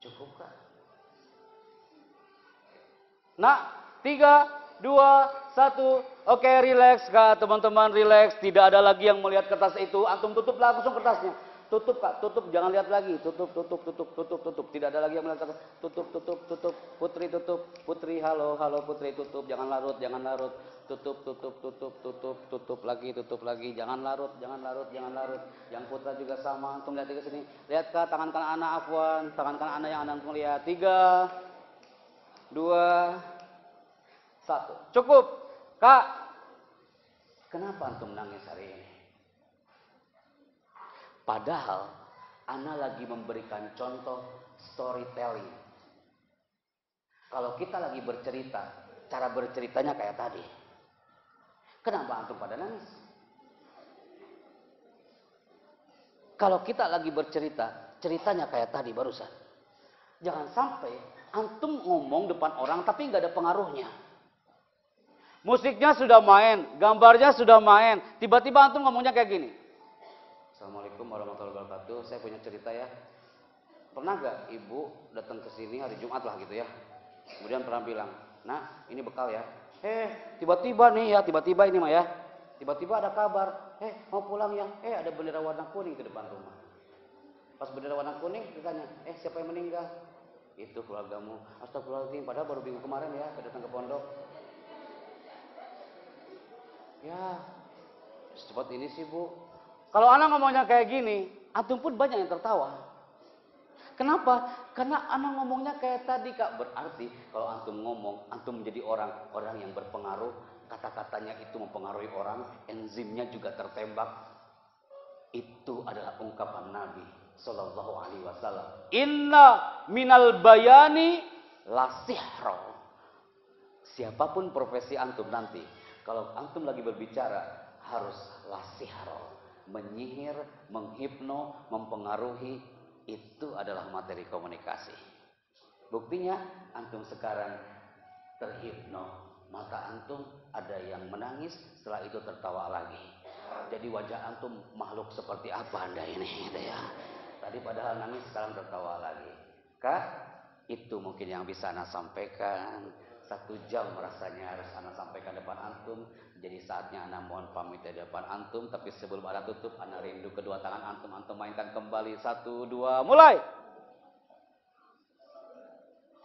Cukupkah? Nah, 3, 2, 1. Oke, relax Kak, teman-teman relax. Tidak ada lagi yang melihat kertas itu. Antum tutup langsung kertasnya. Tutup Kak, tutup, jangan lihat lagi. Tutup. Tidak ada lagi yang melihat kertas. Tutup. Putri tutup. Putri, halo Putri, tutup. Jangan larut. Tutup lagi. Jangan larut. Yang Putra juga sama. Antum lihat ke sini. Lihat Kak, tangan kanan anak afwan. Tangan kanan anak yang antum lihat. 3, 2, 1. Cukup. Kak, kenapa antum nangis hari ini? Padahal ana lagi memberikan contoh storytelling. Kalau kita lagi bercerita, cara berceritanya kayak tadi. Kenapa antum pada nangis? Kalau kita lagi bercerita, ceritanya kayak tadi barusan. Jangan sampai antum ngomong depan orang tapi nggak ada pengaruhnya. Musiknya sudah main, gambarnya sudah main, tiba-tiba antum ngomongnya kayak gini. Assalamualaikum warahmatullahi wabarakatuh. Saya punya cerita ya. Pernah gak ibu datang ke sini hari Jumat lah gitu ya. Kemudian pernah bilang, "Nah, ini bekal ya." Tiba-tiba nih ya, tiba-tiba ini mah ya. Tiba-tiba ada kabar, mau pulang ya. Ada bendera warna kuning di depan rumah. Pas bendera warna kuning ditanya, siapa yang meninggal? Itu keluargamu. Astagfirullahaladzim, padahal baru minggu kemarin ya, datang ke pondok. Ya, secepat ini sih Bu. Kalau anak ngomongnya kayak gini, antum pun banyak yang tertawa. Kenapa? Karena anak ngomongnya kayak tadi Kak. Berarti kalau antum ngomong, antum menjadi orang yang berpengaruh. Kata-katanya itu mempengaruhi orang, enzimnya juga tertembak. Itu adalah ungkapan Nabi Sallallahu Alaihi Wasallam. Inna minal bayani lasihro. Siapapun profesi antum nanti, kalau antum lagi berbicara harus lasihro. Menyihir, menghipno, mempengaruhi, itu adalah materi komunikasi. Buktinya antum sekarang terhipno, mata antum ada yang menangis, setelah itu tertawa lagi. Jadi wajah antum makhluk seperti apa Anda ini gitu ya. Tadi padahal nangis, sekarang tertawa lagi. Kak, itu mungkin yang bisa Ana sampaikan. 1 jam rasanya harus Ana sampaikan depan antum. Jadi saatnya Ana mohon pamit di depan antum. Tapi sebelum Ana tutup, Ana rindu kedua tangan antum. Antum mainkan kembali. 1, 2, mulai.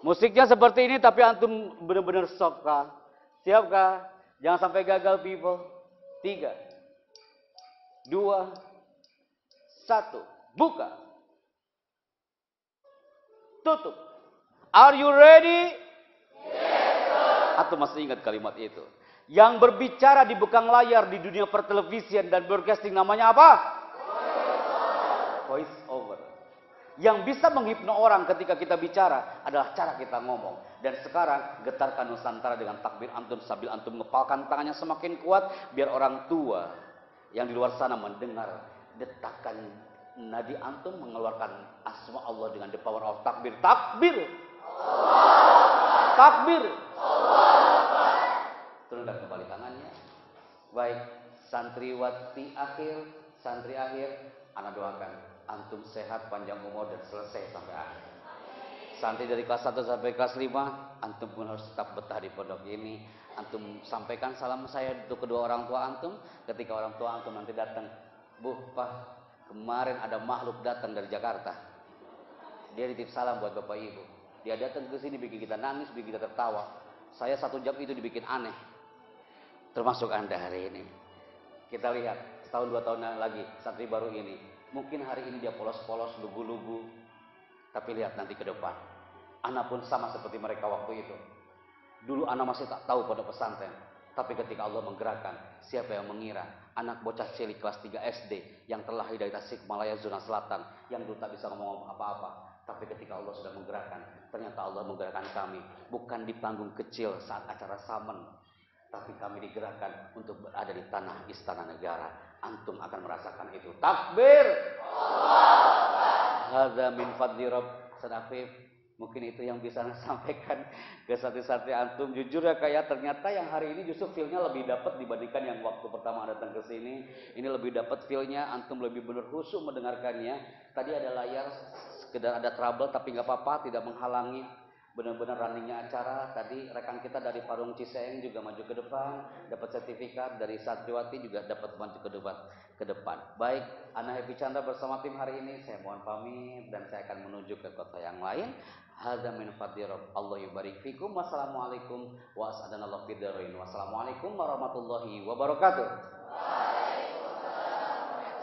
Musiknya seperti ini tapi antum benar-benar shock Kak. Siap Kak? Jangan sampai gagal people. 3, 2, 1. Buka. Tutup. Are you ready? Atau masih ingat kalimat itu? Yang berbicara di belakang layar di dunia pertelevisian dan broadcasting namanya apa? Voice over. Yang bisa menghipno orang ketika kita bicara adalah cara kita ngomong. Dan sekarang getarkan Nusantara dengan takbir antum sambil antum ngepalkan tangannya semakin kuat biar orang tua yang di luar sana mendengar detakan nadi antum mengeluarkan asma Allah dengan the power of takbir. Takbir. Takbir. Turunkan kembali tangannya. Baik, santriwati akhir, santri akhir, Ana doakan antum sehat, panjang umur dan selesai sampai akhir. Santri dari kelas 1 sampai kelas 5, antum pun harus tetap betah di pondok ini. Antum sampaikan salam saya untuk kedua orang tua antum. Ketika orang tua antum nanti datang, Bu, Pak, kemarin ada makhluk datang dari Jakarta. Dia titip salam buat Bapak Ibu. Dia datang ke sini bikin kita nangis, bikin kita tertawa. Saya 1 jam itu dibikin aneh. Termasuk Anda hari ini. Kita lihat, setahun 2 tahun lagi, santri baru ini. Mungkin hari ini dia polos-polos, lugu-lugu. Tapi lihat nanti ke depan. Ana pun sama seperti mereka waktu itu. Dulu ana masih tak tahu pondok pesantren. Tapi ketika Allah menggerakkan, siapa yang mengira anak bocah cilik kelas 3 SD yang terlahir dari Tasikmalaya zona selatan, yang dulu tak bisa ngomong apa-apa. Tapi ketika Allah sudah menggerakkan, ternyata Allah menggerakkan kami. Bukan di panggung kecil saat acara samen. Tapi kami digerakkan untuk berada di tanah istana negara. Antum akan merasakan itu. Takbir! Hadza min fadli Rabb. Ustaz Afif, mungkin itu yang bisa saya sampaikan ke santri-santri antum. Jujur ya kayak ternyata yang hari ini justru feel-nya lebih dapat dibandingkan yang waktu pertama datang ke sini. Ini lebih dapat feel-nya, antum lebih benar khusyuk mendengarkannya. Tadi ada layar, sekedar ada trouble tapi nggak apa-apa, tidak menghalangi benar-benar runningnya acara. Tadi rekan kita dari Parung Ciseeng juga maju ke depan, dapat sertifikat. Dari Satriwati juga dapat maju ke depan. Baik, Ana Happy Chandra bersama tim hari ini saya mohon pamit dan saya akan menuju ke kota yang lain. Hadza min fadli Rabb. Allah yubarik fikum. Wassalamualaikum wa Wassalamualaikum warahmatullahi wabarakatuh.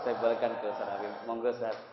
Saya balikan ke Ustaz Habib. Monggo Ustaz.